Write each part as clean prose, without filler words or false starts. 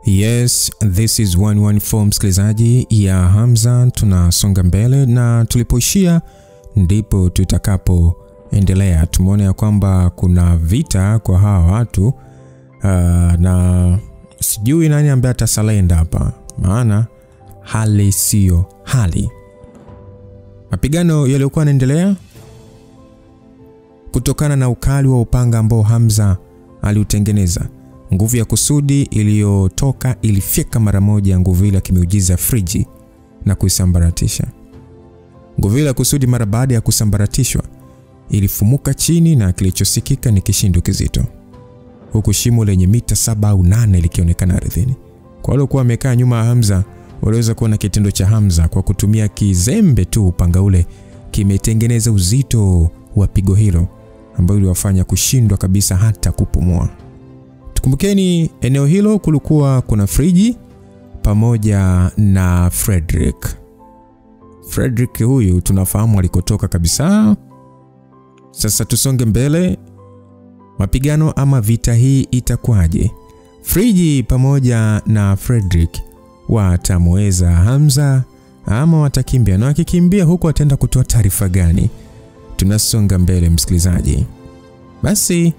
Yes, this is 114 msikilizaji ya Hamza. Tunasonga mbele na tulipoishia ndipo tutakapoendelea. Tumeona ya kwamba kuna vita kwa hawa watu na sijui nani ambaye atasalenda hapa, maana hali sio hali. Mapigano yaliokuwa yanaendelea kutokana na ukali wa upanga ambao Hamza aliutengeneza. Nguvu ya kusudi iliyotoka ilifyeka mara moja nguvu ile ya kimiujiza Friji na kuisambaratisha. Nguvu ile ya kusudi mara baada ya kusambaratishwa ilifumuka chini na kilichosikika ni kishindo kizito, huku shimo lenye mita 7 au 8 likionekana ardhini. Kwa wale waliokuwa wamekaa nyuma ya Hamza waliweza kuona kitendo cha Hamza kwa kutumia kizembe tu upanga ule kimetengeneza uzito wa pigo hilo ambao uliwafanya kushindwa kabisa hata kupumua. Tukumbukeni eneo hilo kulikuwa kuna Friji pamoja na Frederick. Frederick huyu tunafahamu alikotoka kabisa. Sasa tusonge mbele. Mapigano ama vita hii itakuwaje? Friji pamoja na Frederick watamweza Hamza ama watakimbia? Na wakikimbia huko wataenda kutoa taarifa gani? Tunasonga mbele msikilizaji. Basi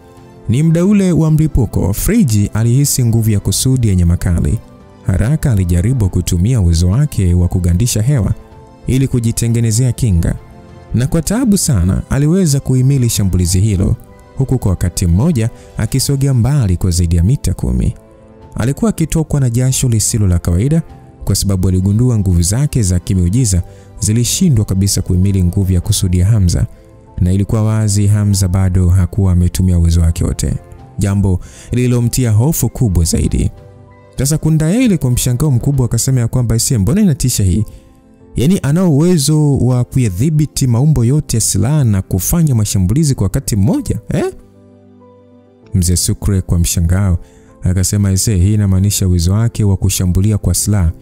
ni muda ule wa mlipuko. Friji alihisi nguvu ya kusudi yenye makali. Haraka alijaribu kutumia uwezo wake wa kugandisha hewa ili kujitengenezea kinga, na kwa taabu sana aliweza kuhimili shambulizi hilo, huku kwa wakati mmoja akisogea mbali kwa zaidi ya mita 10. Alikuwa akitokwa na jasho lisilo la kawaida kwa sababu aligundua nguvu zake za kimiujiza zilishindwa kabisa kuhimili nguvu ya kusudi ya Hamza, na ilikuwa wazi Hamza bado hakuwa ametumia uwezo wake wote, jambo lililomtia hofu kubwa zaidi. Sasa Kundaeli kwa mshangao mkubwa akasema ya kwamba mbona inatisha hii? Yaani ana uwezo wa kuyadhibiti maumbo yote ya silaha na kufanya mashambulizi kwa wakati mmoja, Mzee Sukre kwa mshangao akasema hii inamaanisha uwezo wake wa kushambulia kwa silaha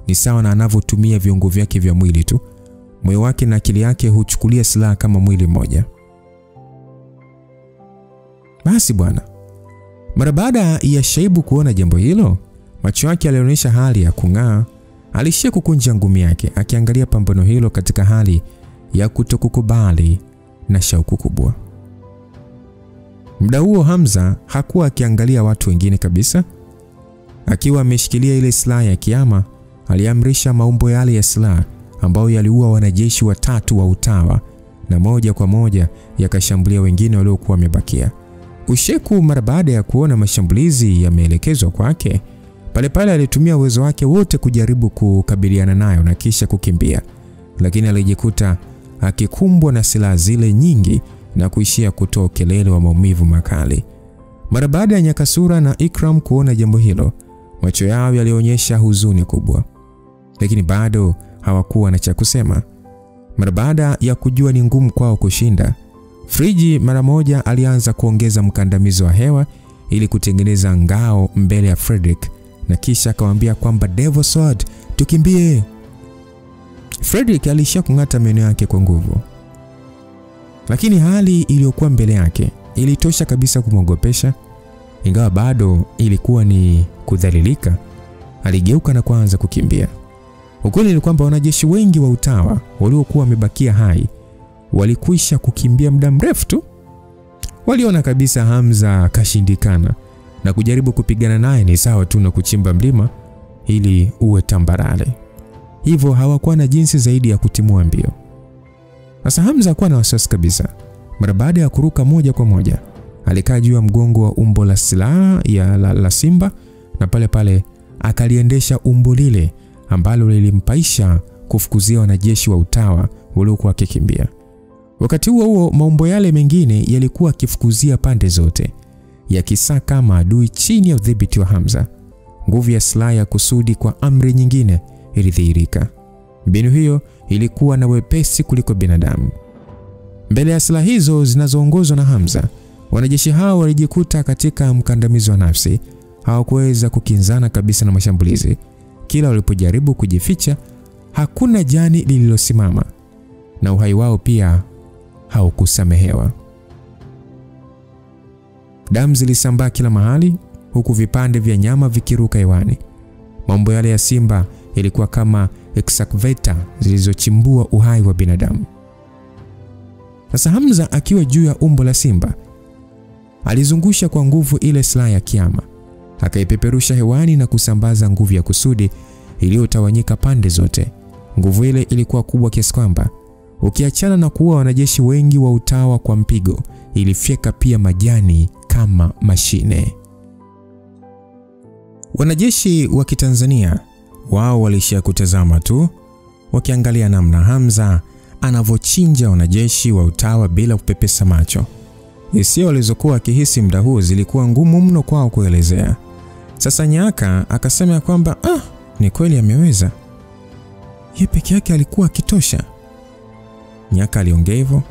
ni sawa na anavyotumia viungo vyake vya mwili tu. Moyo wake na akili yake huchukulia silaha kama mwili mmoja. Basi bwana, mara baada ya Shaibu kuona jambo hilo, macho yake yalionyesha hali ya kung'aa. Alishia kukunja ngumi yake akiangalia pambano hilo katika hali ya kutokukubali na shauku kubwa. Muda huo Hamza hakuwa akiangalia watu wengine kabisa. Akiwa ameshikilia ile silaha ya Kiyama, aliamrisha maumbo yale ya silaha ambao yaliua wanajeshi 3 wa Utawa na moja kwa moja yakashambulia wengine waliokuwa wamebakia. Usheku mara baada ya kuona mashambulizi yameelekezwa kwake, pale alitumia uwezo wake wote kujaribu kukabiliana nayo na kisha kukimbia, lakini alijikuta akikumbwa na silaha zile nyingi na kuishia kutoa kelele wa maumivu makali. Mara baada ya Nyakasura na Ikram kuona jambo hilo, macho yao yalionyesha huzuni kubwa, lakini bado hawakuwa na cha kusema. Mara baada ya kujua ni ngumu kwao kushinda, Friji mara moja alianza kuongeza mkandamizo wa hewa ili kutengeneza ngao mbele ya Frederick, na kisha akamwambia kwamba Devil Sword, tukimbie. Frederick alishia kung'ata meno yake kwa nguvu, lakini hali iliyokuwa mbele yake ilitosha kabisa kumwogopesha. Ingawa bado ilikuwa ni kudhalilika, aligeuka na kuanza kukimbia. Ukweli ni kwamba wanajeshi wengi wa Utawa waliokuwa wamebakia hai walikwisha kukimbia muda mrefu tu. Waliona kabisa Hamza kashindikana na kujaribu kupigana naye ni sawa tu na kuchimba mlima ili uwe tambarare. Hivyo hawakuwa na jinsi zaidi ya kutimua mbio. Sasa Hamza hakuwa na wasiwasi kabisa. Mara baada ya kuruka moja kwa moja, alikaa juu ya mgongo wa umbo la silaha ya la simba, na pale akaliendesha umbo lile ambalo lilimpaisha kufukuzia wanajeshi wa Utawa waliokuwa wakikimbia. Wakati huo maumbo yale mengine yalikuwa yakifukuzia pande zote, yakisaka maadui chini ya udhibiti wa Hamza. Nguvu ya silaha ya kusudi kwa amri nyingine ilidhihirika. Mbinu hiyo ilikuwa na wepesi kuliko binadamu. Mbele ya silaha hizo zinazoongozwa na Hamza, wanajeshi hao walijikuta katika mkandamizo wa nafsi. Hawakuweza kukinzana kabisa na mashambulizi. Kila walipojaribu kujificha, hakuna jani lililosimama, na uhai wao pia haukusamehewa. Damu zilisambaa kila mahali, huku vipande vya nyama vikiruka hewani. Maumbo yale ya simba yalikuwa kama excavator zilizochimbua uhai wa binadamu. Sasa Hamza akiwa juu ya umbo la simba alizungusha kwa nguvu ile silaha ya kiama, akaipeperusha hewani na kusambaza nguvu ya kusudi iliyotawanyika pande zote. Nguvu ile ilikuwa kubwa kiasi kwamba ukiachana na kuua wanajeshi wengi wa utawa kwa mpigo, ilifyeka pia majani kama mashine. Wanajeshi wa Kitanzania wao walishia kutazama tu, wakiangalia namna Hamza anavochinja wanajeshi wa utawa bila kupepesa macho. Hisia walizokuwa akihisi muda huo zilikuwa ngumu mno kwao kuelezea. Sasa Nyaka akasema kwamba ni kweli ameweza. Yeye peke yake alikuwa akitosha. Nyaka aliongea hivyo.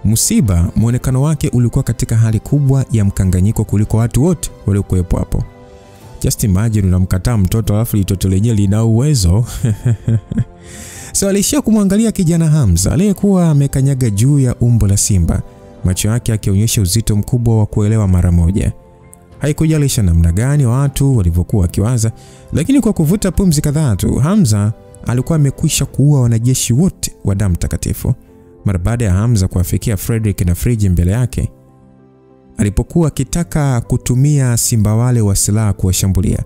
Msiba muonekano wake ulikuwa katika hali kubwa ya mkanganyiko kuliko watu wote waliokuwepo hapo. Just imagine unamkataa mtoto alafu mtoto lenyewe lina uwezo. So alishia kumwangalia kijana Hamza aliyekuwa amekanyaga juu ya umbo la simba, macho yake akionyesha uzito mkubwa wa kuelewa mara moja. Haikujalisha namna gani watu walivyokuwa wakiwaza, lakini kwa kuvuta pumzi kadhaa tu Hamza alikuwa amekwisha kuua wanajeshi wote wa damu takatifu. Mara baada ya Hamza kuwafikia Frederick na Friji mbele yake, alipokuwa akitaka kutumia simba wale wa silaha kuwashambulia,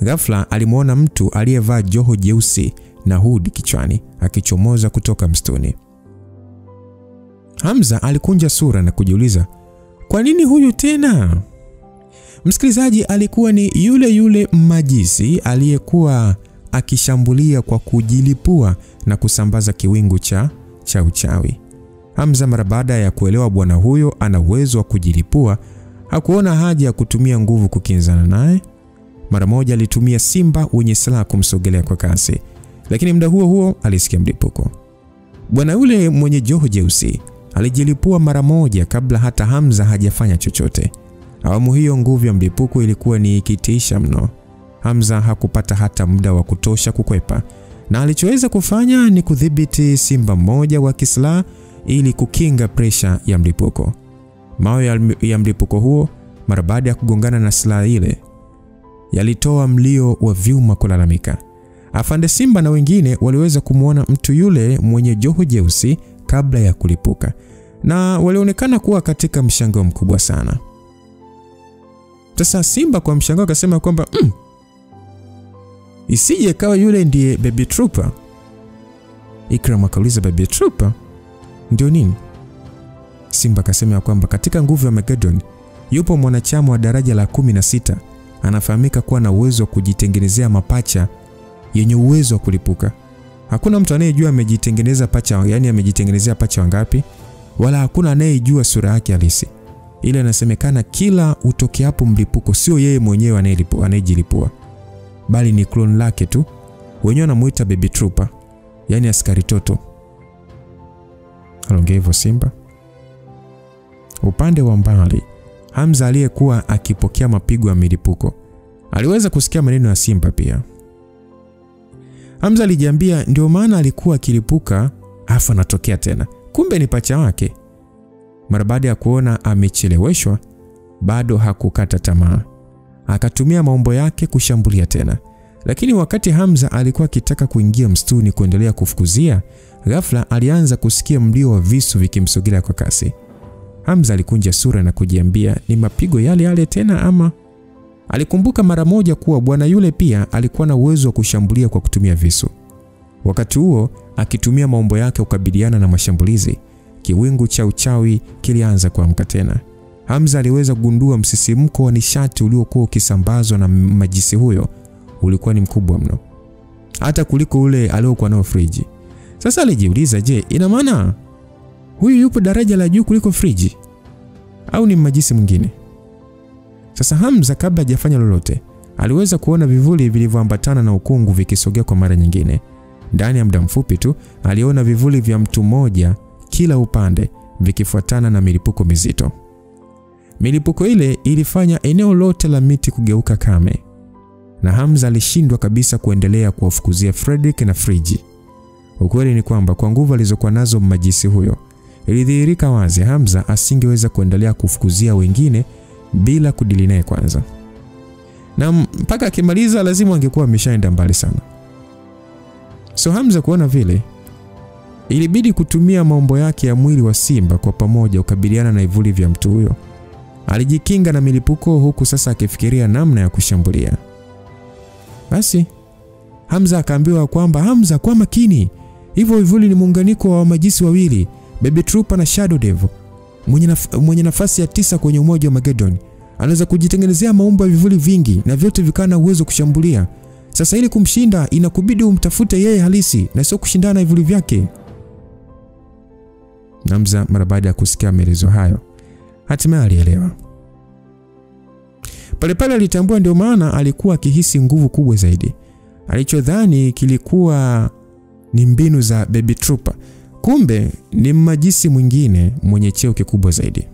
ghafla alimuona mtu aliyevaa joho jeusi na hood kichwani akichomoza kutoka msituni. Hamza alikunja sura na kujiuliza, kwa nini huyu tena? Msikilizaji, alikuwa ni yule majisi aliyekuwa akishambulia kwa kujilipua na kusambaza kiwingu cha uchawi. Hamza mara baada ya kuelewa bwana huyo ana uwezo wa kujilipua, hakuona haja ya kutumia nguvu kukinzana naye. Mara moja alitumia simba wenye silaha kumsogelea kwa kasi, lakini muda huo alisikia mlipuko. Bwana yule mwenye joho jeusi alijilipua mara moja kabla hata Hamza hajafanya chochote. Awamu hiyo nguvu ya mlipuko ilikuwa ni ikitisha mno. Hamza hakupata hata muda wa kutosha kukwepa, na alichoweza kufanya ni kudhibiti simba mmoja wa kislaha ili kukinga presha ya mlipuko. Mawe ya mlipuko huo mara baada ya kugongana na silaha ile yalitoa mlio wa vyuma kulalamika. Afande Simba na wengine waliweza kumuona mtu yule mwenye joho jeusi kabla ya kulipuka, na walionekana kuwa katika mshangao mkubwa sana. Sasa Simba kwa mshangao akasema kwamba isije kawa yule ndiye Baby Trooper. Ikram akauliza, Baby Trooper ndio nini? Simba akasema kwamba katika nguvu ya Armageddon yupo mwanachama wa daraja la 16 anafahamika kuwa na uwezo wa kujitengenezea mapacha yenye uwezo wa kulipuka. Hakuna mtu anayejua amejitengeneza pacha, yani amejitengenezea pacha wangapi, wala hakuna anayejua sura yake halisi. Ile anasemekana kila utokeapo mlipuko sio yeye mwenyewe anayejilipua, bali ni clone lake tu. Wenyewe anamuita Baby Trooper, yani askari toto. Aliongea hivyo Simba. Upande wa mbali, Hamza aliyekuwa akipokea mapigo ya milipuko aliweza kusikia maneno ya Simba pia. Hamza alijiambia ndio maana alikuwa akilipuka afa anatokea tena, kumbe ni pacha wake. Mara baada ya kuona amecheleweshwa, bado hakukata tamaa. Akatumia maumbo yake kushambulia tena. Lakini wakati Hamza alikuwa akitaka kuingia msituni kuendelea kufukuzia, ghafla alianza kusikia mlio wa visu vikimsogelea kwa kasi. Hamza alikunja sura na kujiambia ni mapigo yale tena ama? Alikumbuka mara moja kuwa bwana yule pia alikuwa na uwezo wa kushambulia kwa kutumia visu. Wakati huo akitumia maumbo yake kukabiliana na mashambulizi, kiwingu cha uchawi kilianza kuamka tena. Hamza aliweza kugundua msisimko wa nishati uliokuwa ukisambazwa na majisi huyo ulikuwa ni mkubwa mno, hata kuliko ule aliokuwa nao Friji. Sasa alijiuliza, je, ina maana huyu yupo daraja la juu kuliko Friji au ni majisi mwingine? Sasa Hamza kabla hajafanya lolote aliweza kuona vivuli vilivyoambatana na ukungu vikisogea kwa mara nyingine. Ndani ya muda mfupi tu aliona vivuli vya mtu mmoja kila upande vikifuatana na milipuko mizito. Milipuko ile ilifanya eneo lote la miti kugeuka kame, na Hamza alishindwa kabisa kuendelea kuwafukuzia Frederick na Friji. Ukweli ni kwamba kwa nguvu alizokuwa nazo majisi huyo, ilidhihirika wazi Hamza asingeweza kuendelea kufukuzia wengine bila kudili naye kwanza. na mpaka akimaliza lazima angekuwa ameshaenda mbali sana. So Hamza kuona vile, ilibidi kutumia maumbo yake ya mwili wa simba kwa pamoja kukabiliana na ivuli vya mtu huyo. Alijikinga na milipuko huku sasa akifikiria namna ya kushambulia. Basi Hamza akaambiwa kwamba Hamza, kwa makini, hivyo vivuli ni muunganiko wa majisi wawili, Baby Trooper na Shadow Devil, mwenye nafasi ya 9 kwenye umoja wa Magedon. Anaweza kujitengenezea maumbo ya vivuli vingi na vyote vikana uwezo kushambulia. Sasa ili kumshinda inakubidi umtafute yeye halisi na sio kushindana na vivuli vyake. Hamza mara baada ya kusikia maelezo hayo, hatimaye alielewa. Pale alitambua ndio maana alikuwa akihisi nguvu kubwa zaidi. Alichodhani kilikuwa ni mbinu za Baby Trooper, kumbe ni majisi mwingine mwenye cheo kikubwa zaidi.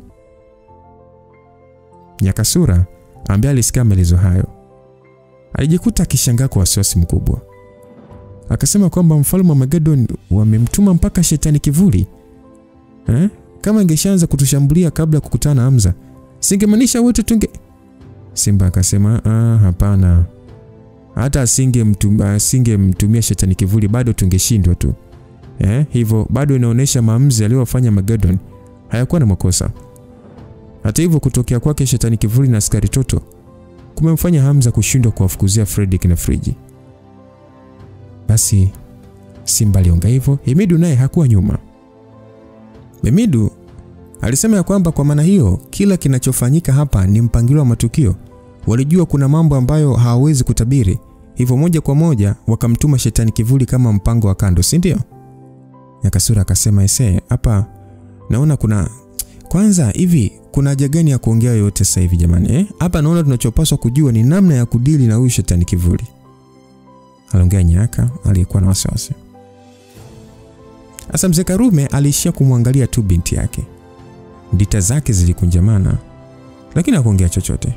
Nyakasura ambaye alisikia maelezo hayo alijikuta akishangaa kwa wasiwasi mkubwa. Akasema kwamba mfalme wa Magedon wamemtuma mpaka shetani kivuli. Kama ingeshaanza kutushambulia kabla ya kukutana na Hamza, singemaanisha wote tunge... Simba akasema hapana. Hata asingemtumia shetani kivuli bado tungeshindwa tu. Hivyo bado inaonesha maamuzi aliyofanya Magedon hayakuwa na makosa. Hata hivyo kutokea kwake shetani kivuli na askari toto kumemfanya Hamza kushindwa kuwafukuzia Fredrick na Friji. Basi Simba aliongea hivyo, Himidu naye hakuwa nyuma. Himidu alisema ya kwamba kwa maana hiyo kila kinachofanyika hapa ni mpangilio wa matukio. Walijua kuna mambo ambayo hawawezi kutabiri, hivyo moja kwa moja wakamtuma shetani kivuli kama mpango wa kando, si ndio? Nyakasura akasema hapa naona kwanza hivi kuna haja gani ya kuongea yote sasa hivi jamani? Hapa naona tunachopaswa kujua ni namna ya kudili na huyu shetani kivuli. Aliongea Nyaka aliyekuwa na wasiwasi. Asa Mzee Karume aliishia kumwangalia tu binti yake. Ndita zake zilikunjamana, lakini hakuongea chochote.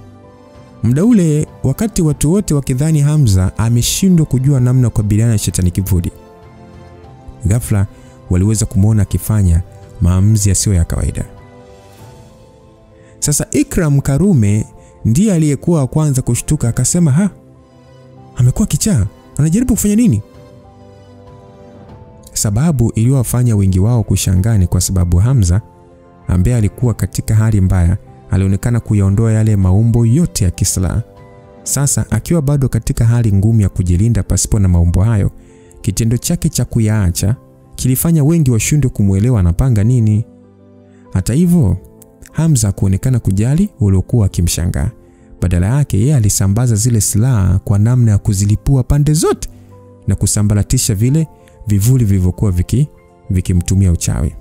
Muda ule wakati watu wote wakidhani Hamza ameshindwa kujua namna kukabiliana na shetani kivuli, ghafla waliweza kumuona akifanya maamuzi yasiyo ya kawaida. Sasa Ikram Karume ndiye aliyekuwa kwanza kushtuka, akasema amekuwa kichaa, anajaribu kufanya nini? Sababu iliyowafanya wengi wao kushangani kwa sababu Hamza ambaye alikuwa katika hali mbaya alionekana kuyaondoa yale maumbo yote ya kisla. Sasa akiwa bado katika hali ngumu ya kujilinda pasipo na maumbo hayo, kitendo chake cha kuyaacha kilifanya wengi washindwe kumuelewa anapanga nini. Hata hivyo Hamza kuonekana kujali waliokuwa akimshangaa. Badala yake yeye alisambaza zile silaha kwa namna ya kuzilipua pande zote na kusambaratisha vile vivuli vilivyokuwa vikimtumia uchawi.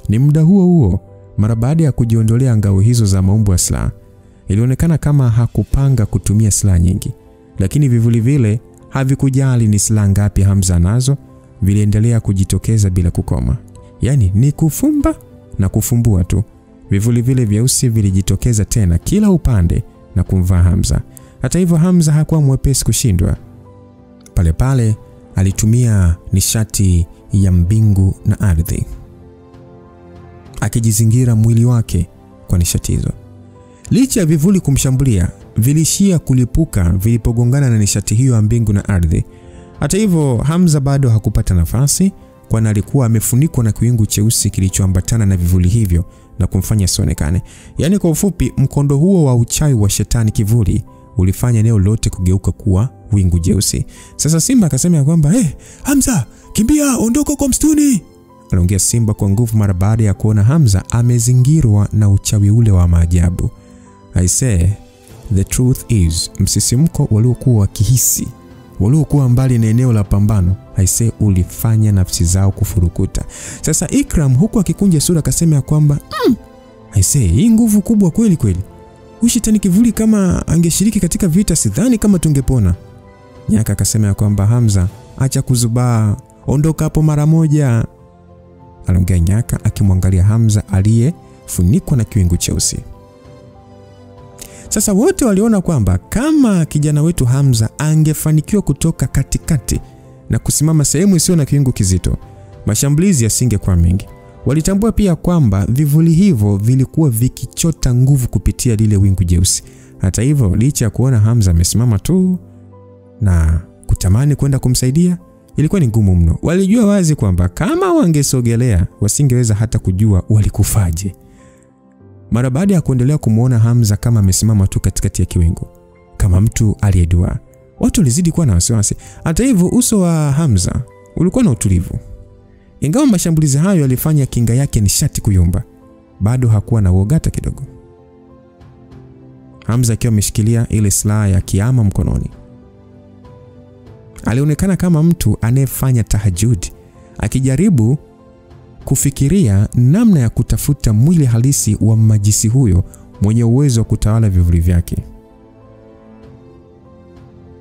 Ni muda huo mara baada ya kujiondolea ngao hizo za maumbo ya silaha, ilionekana kama hakupanga kutumia silaha nyingi, lakini vivuli vile havikujali ni silaha ngapi Hamza nazo, viliendelea kujitokeza bila kukoma. Yaani ni kufumba na kufumbua tu. Vivuli vile vyeusi vilijitokeza tena kila upande na kumvaa Hamza. Hata hivyo Hamza hakuwa mwepesi kushindwa. Pale alitumia nishati ya mbingu na ardhi, akijizingira mwili wake kwa nishati hizo. Licha ya vivuli kumshambulia, vilishia kulipuka vilipogongana na nishati hiyo ya mbingu na ardhi. Hata hivyo Hamza bado hakupata nafasi, kwani alikuwa amefunikwa na kiwingu cheusi kilichoambatana na vivuli hivyo na kumfanya sionekane. Yaani kwa ufupi, mkondo huo wa uchawi wa shetani kivuli ulifanya eneo lote kugeuka kuwa wingu jeusi. Sasa Simba akasema kwamba Hamza, kimbia, ondoka kwa msituni. Aliongea Simba kwa nguvu mara baada ya kuona Hamza amezingirwa na uchawi ule wa maajabu. I say the truth is, msisimko waliokuwa wakihisi, waliokuwa mbali na eneo la pambano, I say ulifanya nafsi zao kufurukuta. Sasa Ikram huku akikunja sura akasema kwamba I say hii nguvu kubwa kweli kweli. Shetani kivuli kama angeshiriki katika vita sidhani kama tungepona. Nyaka akasema kwamba Hamza, acha kuzubaa, ondoka hapo mara moja. Aliongea Nyaka akimwangalia Hamza aliyefunikwa na kiwingu cheusi. Sasa wote waliona kwamba kama kijana wetu Hamza angefanikiwa kutoka katikati na kusimama sehemu isiyo na kiwingu kizito, mashambulizi yasingekuwa mengi. Walitambua pia kwamba vivuli hivyo vilikuwa vikichota nguvu kupitia lile wingu jeusi. Hata hivyo, licha ya kuona Hamza amesimama tu na kutamani kwenda kumsaidia, ilikuwa ni ngumu mno. Walijua wazi kwamba kama wangesogelea wasingeweza hata kujua walikufaje. Mara baada ya kuendelea kumuona Hamza kama amesimama tu katikati ya kiwingu, kama mtu aliyedua, watu walizidi kuwa na wasiwasi. Hata hivyo, uso wa Hamza ulikuwa na utulivu. Ingawa mashambulizi hayo yalifanya kinga yake nishati kuyumba, bado hakuwa na uoga hata kidogo. Hamza akiwa ameshikilia ile silaha ya kiama mkononi, alionekana kama mtu anayefanya tahajjud, akijaribu kufikiria namna ya kutafuta mwili halisi wa majisi huyo mwenye uwezo wa kutawala vivuli vyake.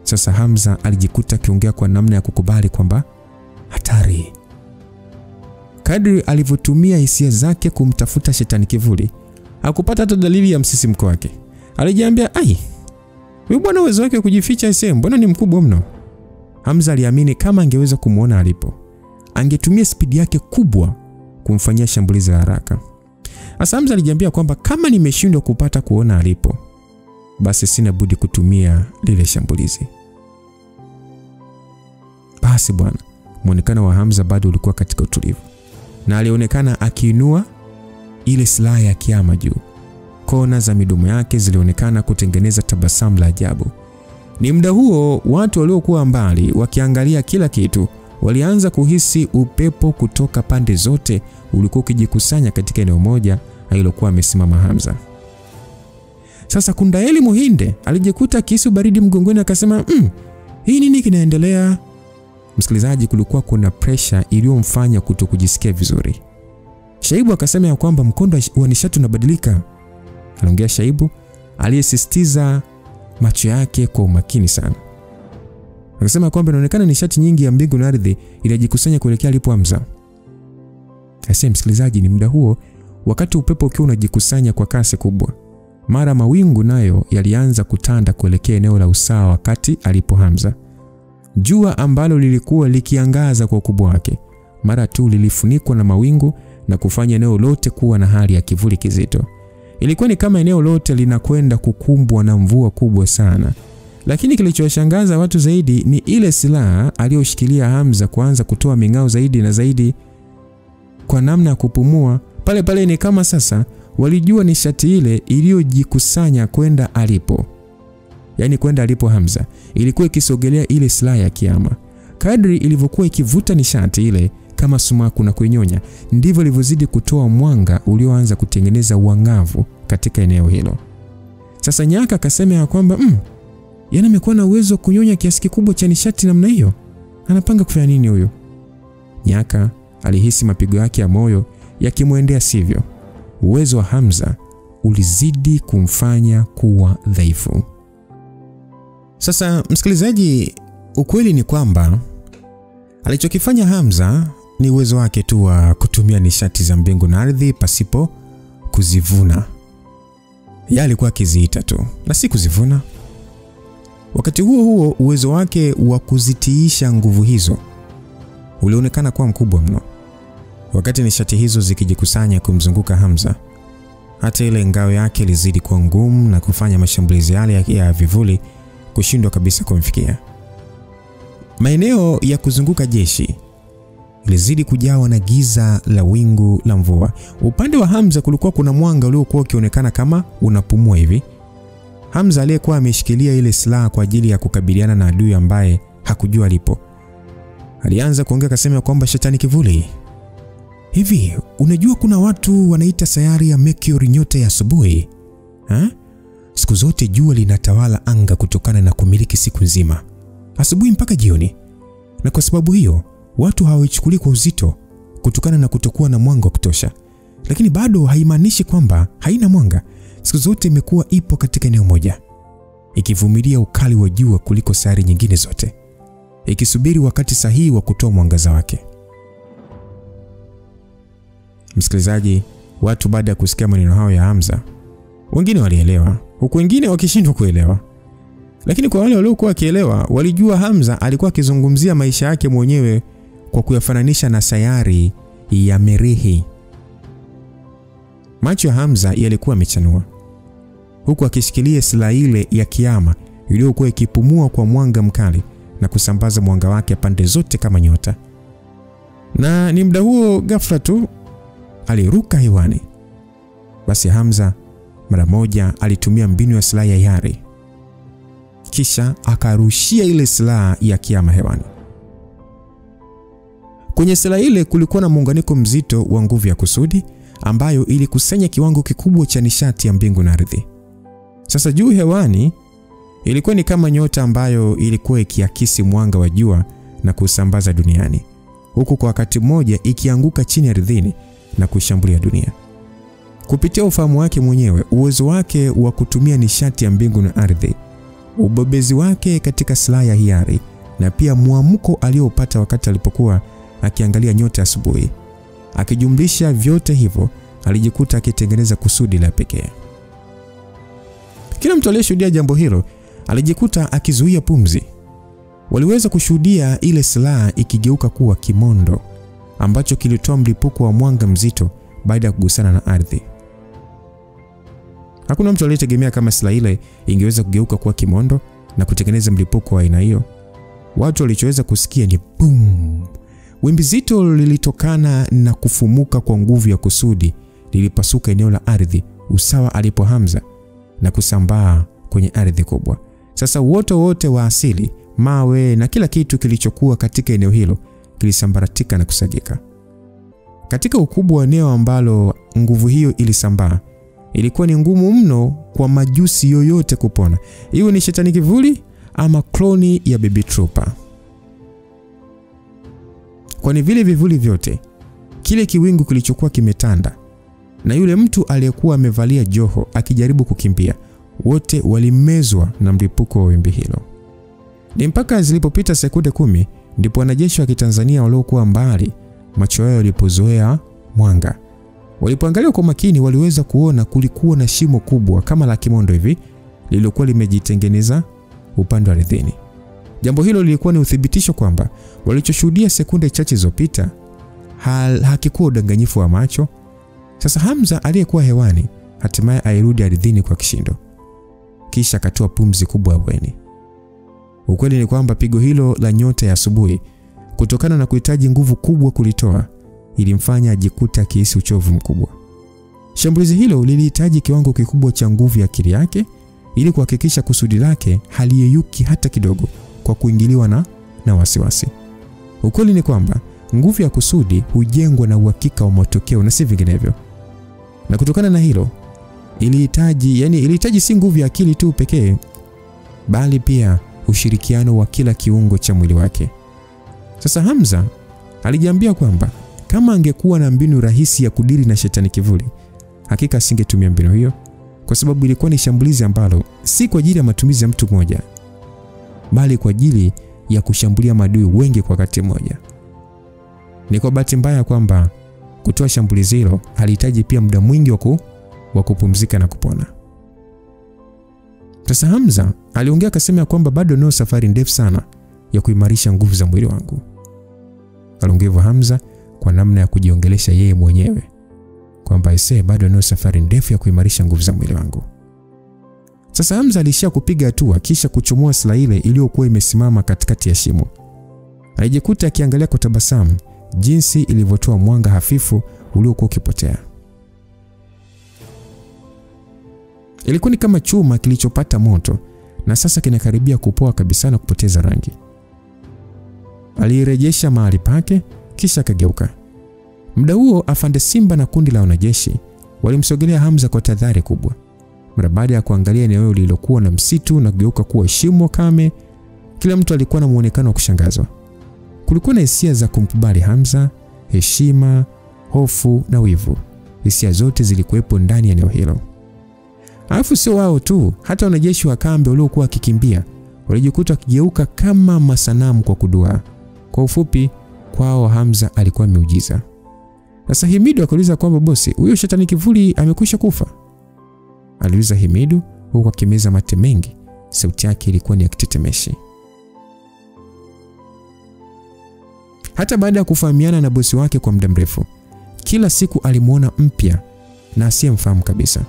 Sasa Hamza alijikuta akiongea kwa namna ya kukubali kwamba hatari. Kadri alivyotumia hisia zake kumtafuta shetani kivuli, hakupata hata dalili ya msisimko wake. Alijiambia, ai, huyu bwana uwezo wake kujificha sehemu mbona ni mkubwa mno. Hamza aliamini kama angeweza kumuona alipo, angetumia spidi yake kubwa kumfanyia shambulizi la haraka. Asa Hamza alijiambia kwamba kama nimeshindwa kupata kuona alipo, basi sina budi kutumia lile shambulizi. Basi bwana, muonekano wa Hamza bado ulikuwa katika utulivu, na alionekana akiinua ile silaha ya kiama juu. Kona za midomo yake zilionekana kutengeneza tabasamu la ajabu. Ni muda huo watu waliokuwa mbali wakiangalia kila kitu walianza kuhisi upepo kutoka pande zote ulikuwa ukijikusanya katika eneo moja alilokuwa amesimama Hamza. Sasa Kundaeli Muhinde alijikuta kisu baridi mgongoni, akasema, hii nini kinaendelea? Msikilizaji, kulikuwa kuna pressure iliyomfanya kutokujisikia vizuri. Shaibu akasema ya kwamba mkondo wa nishati unabadilika. Aliongea Shaibu aliyesisitiza macho yake kwa umakini sana. Akasema kwamba inaonekana nishati nyingi ya mbingu na ardhi inajikusanya kuelekea alipo Hamza. Sasa msikilizaji, ni muda huo wakati upepo ukiwa unajikusanya kwa kasi kubwa, mara mawingu nayo yalianza kutanda kuelekea eneo la usawa wakati alipo Hamza. Jua ambalo lilikuwa likiangaza kwa ukubwa wake, mara tu lilifunikwa na mawingu na kufanya eneo lote kuwa na hali ya kivuli kizito. Ilikuwa ni kama eneo lote linakwenda kukumbwa na mvua kubwa sana. Lakini kilichowashangaza watu zaidi ni ile silaha aliyoshikilia Hamza kuanza kutoa ming'ao zaidi na zaidi kwa namna ya kupumua. Pale pale ni kama sasa walijua nishati ile iliyojikusanya kwenda alipo, yani kwenda alipo Hamza, ilikuwa ikisogelea ile silaha ya kiama. Kadri ilivyokuwa ikivuta nishati ile kama sumaku na kuinyonya, ndivyo ilivyozidi kutoa mwanga ulioanza kutengeneza uangavu katika eneo hilo. Sasa Nyaka akasema ya kwamba yana amekuwa na uwezo wa kunyonya kiasi kikubwa cha nishati namna hiyo. Anapanga kufanya nini huyo? Nyaka alihisi mapigo yake ya moyo yakimwendea sivyo. Uwezo wa Hamza ulizidi kumfanya kuwa dhaifu. Sasa msikilizaji, ukweli ni kwamba alichokifanya Hamza ni uwezo wake tu wa kutumia nishati za mbingu na ardhi pasipo kuzivuna. Yeye alikuwa akiziita tu na si kuzivuna. Wakati huo huo, uwezo wake wa kuzitiisha nguvu hizo ulionekana kuwa mkubwa mno. Wakati nishati hizo zikijikusanya kumzunguka Hamza, hata ile ngao yake ilizidi kuwa ngumu na kufanya mashambulizi yale ya vivuli kushindwa kabisa kumfikia. Maeneo ya kuzunguka jeshi ilizidi kujawa na giza la wingu la mvua. Upande wa Hamza kulikuwa kuna mwanga uliokuwa ukionekana kama unapumua hivi. Hamza aliyekuwa ameshikilia ile silaha kwa ajili ya kukabiliana na adui ambaye hakujua alipo, alianza kuongea, akasema kwamba shetani kivuli, hivi unajua kuna watu wanaita sayari ya Mercury nyota ya asubuhi? Siku zote jua linatawala anga kutokana na kumiliki siku nzima, asubuhi mpaka jioni. Na kwa sababu hiyo watu hawaichukuli kwa uzito kutokana na kutokuwa na mwanga wa kutosha. Lakini bado haimaanishi kwamba haina mwanga. Siku zote imekuwa ipo katika eneo moja, ikivumilia ukali wa jua kuliko sayari nyingine zote, ikisubiri wakati sahihi wa kutoa mwangaza wake. Msikilizaji, watu baada ya kusikia maneno hayo ya Hamza, wengine walielewa, huku wengine wakishindwa kuelewa. Lakini kwa wale waliokuwa wakielewa, walijua Hamza alikuwa akizungumzia maisha yake mwenyewe kwa kuyafananisha na sayari ya Merihi. Macho ya Hamza yalikuwa yamechanua. huku akishikilia silaha ile ya kiama iliyokuwa ikipumua kwa mwanga mkali na kusambaza mwanga wake pande zote kama nyota. Na ni muda huo ghafla tu aliruka hewani. Basi Hamza mara moja alitumia mbinu ya silaha ya hiari, kisha akarushia ile silaha ya kiama hewani. Kwenye silaha ile kulikuwa na muunganiko mzito wa nguvu ya kusudi ambayo ilikusanya kiwango kikubwa cha nishati ya mbingu na ardhi. Sasa juu hewani ilikuwa ni kama nyota ambayo ilikuwa ikiakisi mwanga wa jua na kusambaza duniani, huku kwa wakati mmoja ikianguka chini ardhini na kushambulia dunia. Kupitia ufahamu wake mwenyewe, uwezo wake wa kutumia nishati ya mbingu na ardhi, ubobezi wake katika silaha ya hiari, na pia muamko aliopata wakati alipokuwa akiangalia nyota asubuhi, akijumlisha vyote hivyo, alijikuta akitengeneza kusudi la pekee. Kila mtu aliyeshuhudia jambo hilo alijikuta akizuia pumzi. Waliweza kushuhudia ile silaha ikigeuka kuwa kimondo ambacho kilitoa mlipuko wa mwanga mzito baada ya kugusana na ardhi. Hakuna mtu aliyetegemea kama silaha ile ingeweza kugeuka kuwa kimondo na kutengeneza mlipuko wa aina hiyo. Watu walichoweza kusikia ni boom. Wimbi zito lilitokana na kufumuka kwa nguvu ya kusudi lilipasuka eneo la ardhi usawa alipo Hamza na kusambaa kwenye ardhi kubwa. Sasa wote wa asili, mawe na kila kitu kilichokuwa katika eneo hilo kilisambaratika na kusagika. Katika ukubwa wa eneo ambalo nguvu hiyo ilisambaa, ilikuwa ni ngumu mno kwa majusi yoyote kupona, iwe ni shetani kivuli ama kloni ya Baby Trooper. Kwani vile vivuli vyote, kile kiwingu kilichokuwa kimetanda na yule mtu aliyekuwa amevalia joho akijaribu kukimbia, wote walimezwa na mlipuko wa wimbi hilo. Ni mpaka zilipopita sekunde 10 ndipo wanajeshi wa Kitanzania waliokuwa mbali macho yao yalipozoea mwanga. Walipoangalia kwa makini, waliweza kuona kulikuwa na shimo kubwa kama la kimondo hivi lililokuwa limejitengeneza upande wa ardhini. Jambo hilo lilikuwa ni uthibitisho kwamba walichoshuhudia sekunde chache zilizopita hakikuwa udanganyifu wa macho. Sasa Hamza aliyekuwa hewani hatimaye airudi ardhini kwa kishindo, kisha akatoa pumzi kubwa ya bweni. Ukweli ni kwamba pigo hilo la nyota ya asubuhi, kutokana na kuhitaji nguvu kubwa kulitoa, ilimfanya ajikuta akihisi uchovu mkubwa. Shambulizi hilo lilihitaji kiwango kikubwa cha nguvu ya akili yake ili kuhakikisha kusudi lake haliyeyuki hata kidogo kwa kuingiliwa na wasiwasi. Ukweli ni kwamba nguvu ya kusudi hujengwa na uhakika wa matokeo na si vinginevyo. Na kutokana na hilo, ilihitaji si nguvu ya akili tu pekee, bali pia ushirikiano wa kila kiungo cha mwili wake. Sasa Hamza alijiambia kwamba kama angekuwa na mbinu rahisi ya kudili na shetani kivuli, hakika asingetumia mbinu hiyo, kwa sababu ilikuwa ni shambulizi ambalo si kwa ajili ya matumizi ya mtu mmoja, bali kwa ajili ya kushambulia maadui wengi kwa wakati mmoja. Ni kwa bahati mbaya kwamba kutoa shambulizi hilo halihitaji pia muda mwingi wa kupumzika na kupona. Sasa Hamza aliongea akasema kwamba bado nao safari ndefu sana ya kuimarisha nguvu za mwili wangu. Aliongea Hamza kwa namna ya kujiongelesha yeye mwenyewe kwamba bado nao safari ndefu ya kuimarisha nguvu za mwili wangu. Sasa Hamza alishia kupiga hatua kisha kuchomoa silaha ile iliyokuwa imesimama katikati ya shimo. Alijikuta akiangalia kwa tabasamu jinsi ilivyotoa mwanga hafifu uliokuwa ukipotea. Ilikuwa ni kama chuma kilichopata moto na sasa kinakaribia kupoa kabisa na kupoteza rangi. Alirejesha mahali pake kisha akageuka. Muda huo Afande Simba na kundi la wanajeshi walimsogelea Hamza kwa tahadhari kubwa. Mara baada ya kuangalia eneo lililokuwa na msitu na kugeuka kuwa shimo kame, kila mtu alikuwa na muonekano wa kushangazwa. Kulikuwa na hisia za kumkubali Hamza, heshima, hofu na wivu. Hisia zote zilikuwepo ndani ya eneo hilo. Alafu sio wao tu, hata wanajeshi wa kambi waliokuwa wakikimbia walijikuta wakigeuka kama masanamu kwa kudua. Kwa ufupi, kwao Hamza alikuwa miujiza. Sasa Himidu akauliza kwamba bosi, huyo shetani kivuli amekwisha kufa? Aliuliza Himidu huku akimeza mate mengi, sauti yake ilikuwa ni ya kitetemeshi. Hata baada ya kufahamiana na bosi wake kwa muda mrefu, kila siku alimuona mpya na asiyemfahamu kabisa.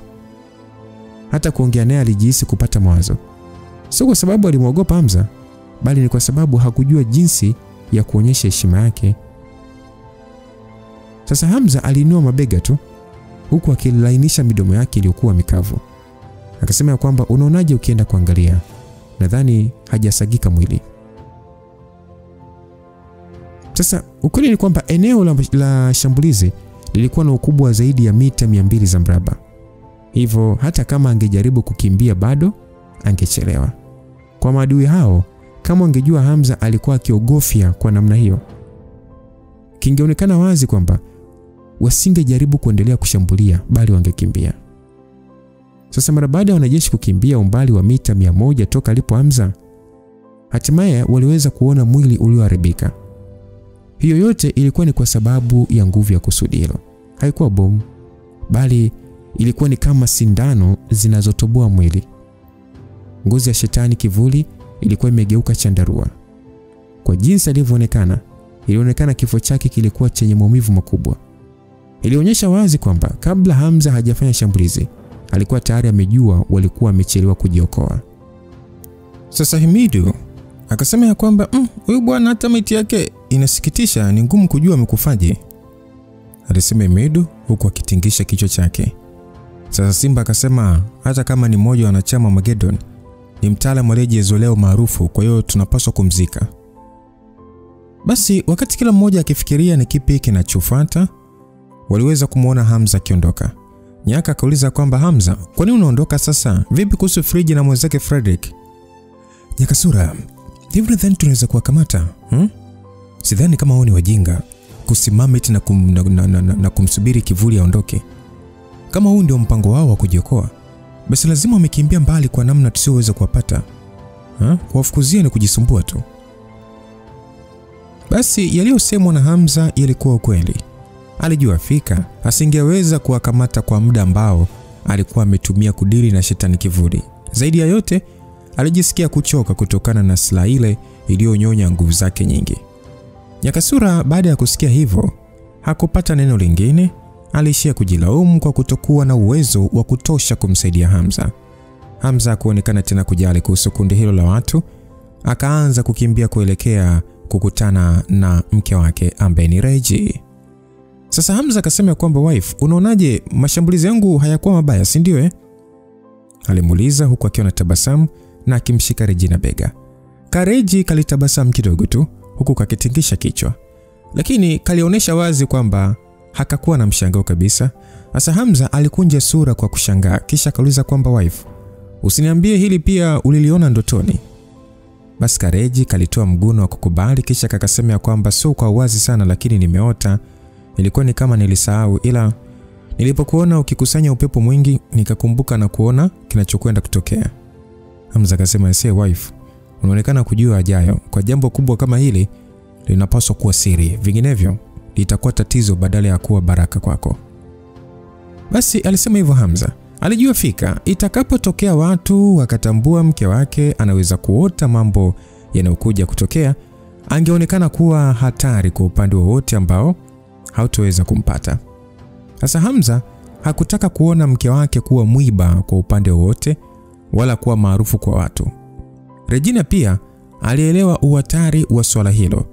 hata kuongea naye alijihisi kupata mawazo. Sio kwa sababu alimwogopa Hamza, bali ni kwa sababu hakujua jinsi ya kuonyesha heshima yake. Sasa Hamza aliinua mabega tu huku akilainisha midomo yake iliyokuwa mikavu. Akasema kwamba unaonaje ukienda kuangalia? Nadhani hajasagika mwili. Sasa ukweli ni kwamba eneo la shambulizi lilikuwa na ukubwa zaidi ya mita 200 za mraba. Hivyo hata kama angejaribu kukimbia bado angechelewa. Kwa maadui hao, kama angejua Hamza alikuwa akiogofya kwa namna hiyo, kingeonekana wazi kwamba wasingejaribu kuendelea kushambulia bali wangekimbia. Sasa mara baada ya wanajeshi kukimbia umbali wa mita 100 toka alipo Hamza, hatimaye waliweza kuona mwili ulioharibika. Hiyo yote ilikuwa ni kwa sababu ya nguvu ya kusudi hilo. Haikuwa bomu, bali ilikuwa ni kama sindano zinazotoboa mwili. Ngozi ya shetani kivuli ilikuwa imegeuka chandarua. Kwa jinsi alivyoonekana, ilionekana kifo chake kilikuwa chenye maumivu makubwa. Ilionyesha wazi kwamba kabla Hamza hajafanya shambulizi, alikuwa tayari amejua walikuwa wamechelewa kujiokoa. Sasa Himidu akasema ya kwamba huyu bwana hata maiti yake inasikitisha, ni ngumu kujua amekufaje. Alisema Himidu huku akitingisha kichwa chake. Sasa Simba akasema hata kama ni mmoja wa wanachama Magedon, ni mtaalamu aliyezoelea maarufu, kwa hiyo tunapaswa kumzika. Basi wakati kila mmoja akifikiria ni kipi kinachofuata, waliweza kumuona Hamza akiondoka. Nyaka akauliza kwamba Hamza, kwa nini unaondoka sasa? Vipi kuhusu Friji na mwenzake Frederick? Nyakasura, hivi nadhani tunaweza kuwakamata? Sidhani kama wao ni wajinga kusimama eti na kumsubiri kivuli aondoke. Kama huu ndio mpango wao wa kujiokoa, basi lazima wamekimbia mbali kwa namna tusioweza kuwapata. Kuwafukuzia ni kujisumbua tu. Basi yaliyosemwa na Hamza yalikuwa ukweli. Alijua fika asingeweza kuwakamata kwa muda ambao alikuwa ametumia kudili na shetani kivuli. Zaidi ya yote, alijisikia kuchoka kutokana na silaha ile iliyonyonya nguvu zake nyingi. Nyakasura baada ya kusikia hivyo, hakupata neno lingine. Aliishia kujilaumu kwa kutokuwa na uwezo wa kutosha kumsaidia Hamza. Hamza kuonekana tena kujali kuhusu kundi hilo la watu, akaanza kukimbia kuelekea kukutana na mke wake ambaye ni Reji. Sasa Hamza akasema kwamba wife, unaonaje mashambulizi yangu hayakuwa mabaya, si ndio? Alimuuliza huku akiwa na tabasamu na akimshika Regina bega. Kareji kalitabasamu kidogo tu huku kakitingisha kichwa, lakini kalionyesha wazi kwamba hakakuwa na mshangao kabisa. Sasa Hamza alikunja sura kwa kushangaa, kisha kauliza kwamba wife, usiniambie hili pia uliliona ndotoni? Basi Kareji kalitoa mguno wa kukubali, kisha kakasema kwamba sio kwa wazi sana, lakini nimeota. Ilikuwa ni kama nilisahau, ila nilipokuona ukikusanya upepo mwingi nikakumbuka na kuona kinachokwenda kutokea. Hamza akasema, "Say wife, unaonekana kujua ajayo. Kwa jambo kubwa kama hili linapaswa kuwa siri, vinginevyo litakuwa tatizo badala ya kuwa baraka kwako." Basi alisema hivyo Hamza. Alijua fika itakapotokea watu wakatambua mke wake anaweza kuota mambo yanayokuja kutokea, angeonekana kuwa hatari kwa upande wowote ambao hautoweza kumpata. Sasa Hamza hakutaka kuona mke wake kuwa mwiba kwa upande wowote wala kuwa maarufu kwa watu. Regina pia alielewa uhatari wa swala hilo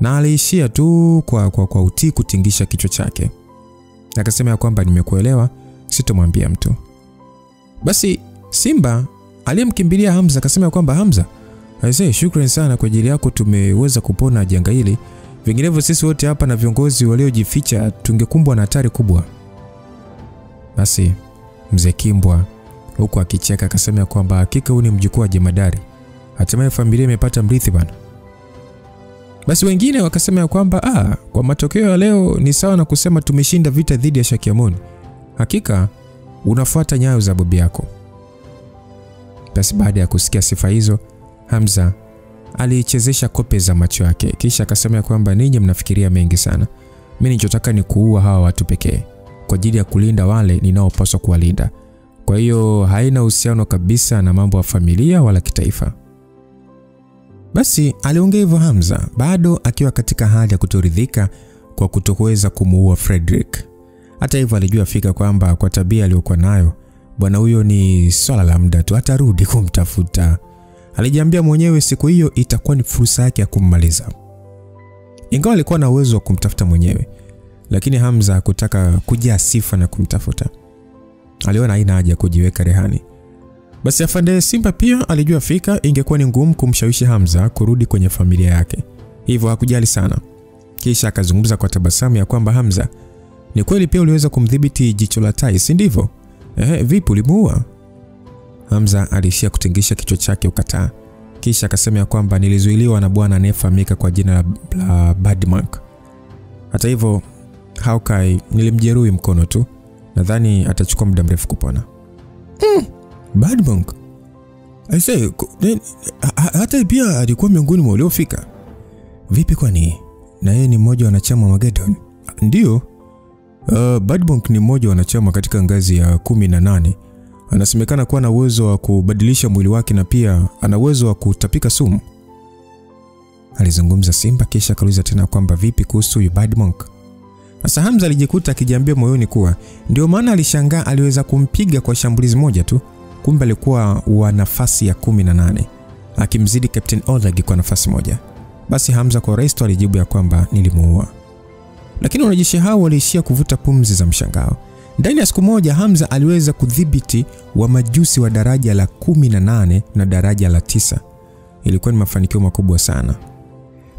na aliishia tu kwa utii kutingisha kichwa chake. Akasema kwamba nimekuelewa, sitomwambia mtu. Basi Simba aliyemkimbilia Hamza akasema kwamba Hamza, aisee, shukrani sana kwa ajili yako, tumeweza kupona janga hili. Vinginevyo sisi wote hapa na viongozi waliojificha tungekumbwa na hatari kubwa. Basi Mzee Kimbwa huko akicheka akasema kwamba hakika huyu ni mjukuu wa jemadari. Hatimaye familia imepata mrithi bana. Basi wengine wakasema kwamba kwa matokeo ya leo ni sawa na kusema tumeshinda vita dhidi ya Shakyamuni. Hakika unafuata nyayo za babu yako. Basi baada ya kusikia sifa hizo, Hamza alichezesha kope za macho yake, kisha akasema kwamba ninyi mnafikiria mengi sana. Mimi ninachotaka ni kuua hawa watu pekee kwa ajili ya kulinda wale ninaopaswa kuwalinda. Kwa hiyo haina uhusiano kabisa na mambo ya familia wala kitaifa. Basi aliongea hivyo Hamza bado akiwa katika hali ya kutoridhika kwa kutoweza kumuua Frederick. Hata hivyo alijua fika kwamba kwa tabia aliyokuwa nayo bwana huyo ni swala la muda tu, atarudi kumtafuta. Alijiambia mwenyewe siku hiyo itakuwa ni fursa yake ya kummaliza. Ingawa alikuwa na uwezo wa kumtafuta mwenyewe, lakini Hamza hakutaka kujaa sifa na kumtafuta. Aliona haina haja kujiweka rehani. Basi afande Simba pia alijua fika ingekuwa ni ngumu kumshawishi Hamza kurudi kwenye familia yake. Hivyo hakujali sana. Kisha akazungumza kwa tabasamu ya kwamba Hamza, ni kweli pia uliweza kumdhibiti jicho la tai, si ndivyo? Vipi ulimuua? Hamza alishia kutingisha kichwa chake ukataa. Kisha akasema ya kwamba nilizuiliwa na bwana anayefahamika kwa jina la Badmonk. Hata hivyo Hawkeye nilimjeruhi mkono tu. Nadhani atachukua muda mrefu kupona. Badmonk? I say, hata pia alikuwa miongoni mwa waliofika. Vipi kwani? Na yeye ni mmoja wa wanachama wa Magedon? Ndio. Badmonk ni mmoja wa wanachama katika ngazi ya 18. Anasemekana kuwa na uwezo wa kubadilisha mwili wake na pia ana uwezo wa kutapika sumu. Alizungumza Simba kisha akauliza tena kwamba vipi kuhusu Badmonk? Sasa Hamza alijikuta akijiambia moyoni kuwa ndio maana alishangaa aliweza kumpiga kwa shambulizi moja tu, kumbe alikuwa wa nafasi ya 18, akimzidi Captain Oleg kwa nafasi moja. Basi Hamza kwa urahisi alijibu ya kwamba nilimuua. Lakini wanajeshi hao waliishia kuvuta pumzi za mshangao. Ndani ya siku moja Hamza aliweza kudhibiti wa majusi wa daraja la 18 na daraja la 9. Ilikuwa ni mafanikio makubwa sana.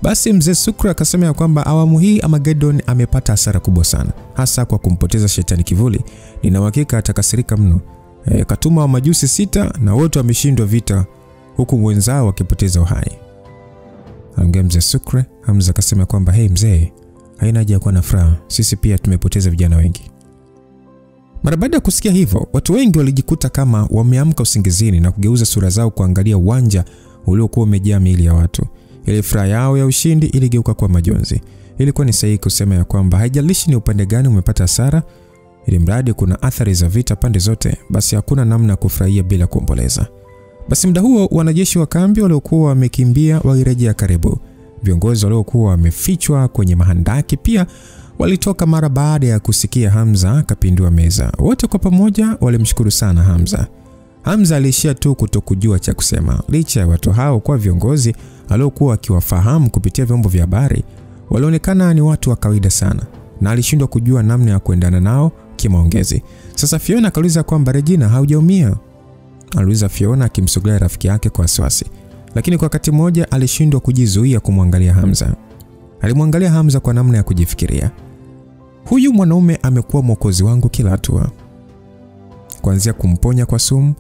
Basi mzee Sukra akasema ya kwamba awamu hii Armageddon amepata hasara kubwa sana, hasa kwa kumpoteza shetani kivuli. Nina uhakika atakasirika mno. Katuma wa majusi 6 na wote wameshindwa vita huku wenzao wakipoteza uhai. Anaongea mzee Sukra. Hamza akasema kwamba mzee, haina haja ya kuwa na furaha, sisi pia tumepoteza vijana wengi. Mara baada ya kusikia hivyo, watu wengi walijikuta kama wameamka usingizini na kugeuza sura zao kuangalia uwanja uliokuwa umejaa miili ya watu. Ile furaha yao ya ushindi iligeuka kwa majonzi. Ilikuwa ni sahihi kusema ya kwamba haijalishi ni upande gani umepata hasara, ili mradi kuna athari za vita pande zote, basi hakuna namna ya kufurahia bila kuomboleza. Basi muda huo wanajeshi wa kambi waliokuwa wamekimbia walirejea karibu. Viongozi waliokuwa wamefichwa kwenye mahandaki pia walitoka mara baada ya kusikia Hamza akapindua meza. Wote kwa pamoja walimshukuru sana Hamza. Hamza alishia tu kutokujua cha kusema. Licha ya watu hao kwa viongozi aliokuwa akiwafahamu kupitia vyombo vya habari, walionekana ni watu wa kawaida sana na alishindwa kujua namna ya kuendana nao kimaongezi. Sasa Fiona akauliza kwamba Regina, haujaumia? Aliuliza Fiona akimsogelea rafiki yake kwa wasiwasi. Lakini kwa wakati mmoja alishindwa kujizuia kumwangalia Hamza. Alimwangalia Hamza kwa namna ya kujifikiria. Huyu mwanaume amekuwa mwokozi wangu kila hatua. Kuanzia kumponya kwa sumu,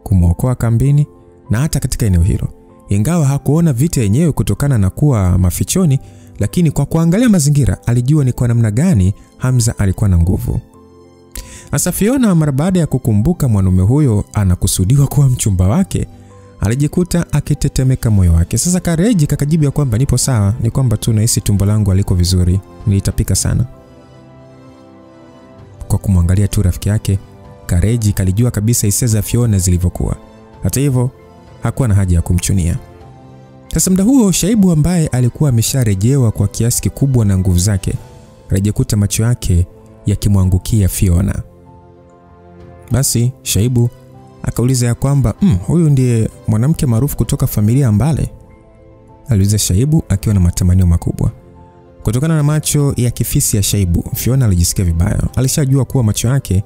kumwokoa kambini na hata katika eneo hilo. Ingawa hakuona vita yenyewe kutokana na kuwa mafichoni, lakini kwa kuangalia mazingira alijua ni kwa namna gani Hamza alikuwa na nguvu. Hasa Fiona mara baada ya kukumbuka mwanaume huyo anakusudiwa kuwa mchumba wake, alijikuta akitetemeka moyo wake. Sasa Kareji kakajibu ya kwamba nipo sawa, ni kwamba tu nahisi tumbo langu aliko vizuri, nilitapika sana. Kwa kumwangalia tu rafiki yake, Kareji kalijua kabisa hisia za Fiona zilivyokuwa. Hata hivyo hakuwa na haja ya kumchunia. Sasa muda huo Shaibu ambaye alikuwa amesharejewa kwa kiasi kikubwa na nguvu zake, alijikuta macho yake yakimwangukia Fiona. Basi Shaibu akauliza ya kwamba huyu ndiye mwanamke maarufu kutoka familia ya Mbale? Aliuliza Shaibu akiwa na matamanio makubwa. Kutokana na macho ya kifisi ya Shaibu, Fiona alijisikia vibaya. Alishajua kuwa macho yake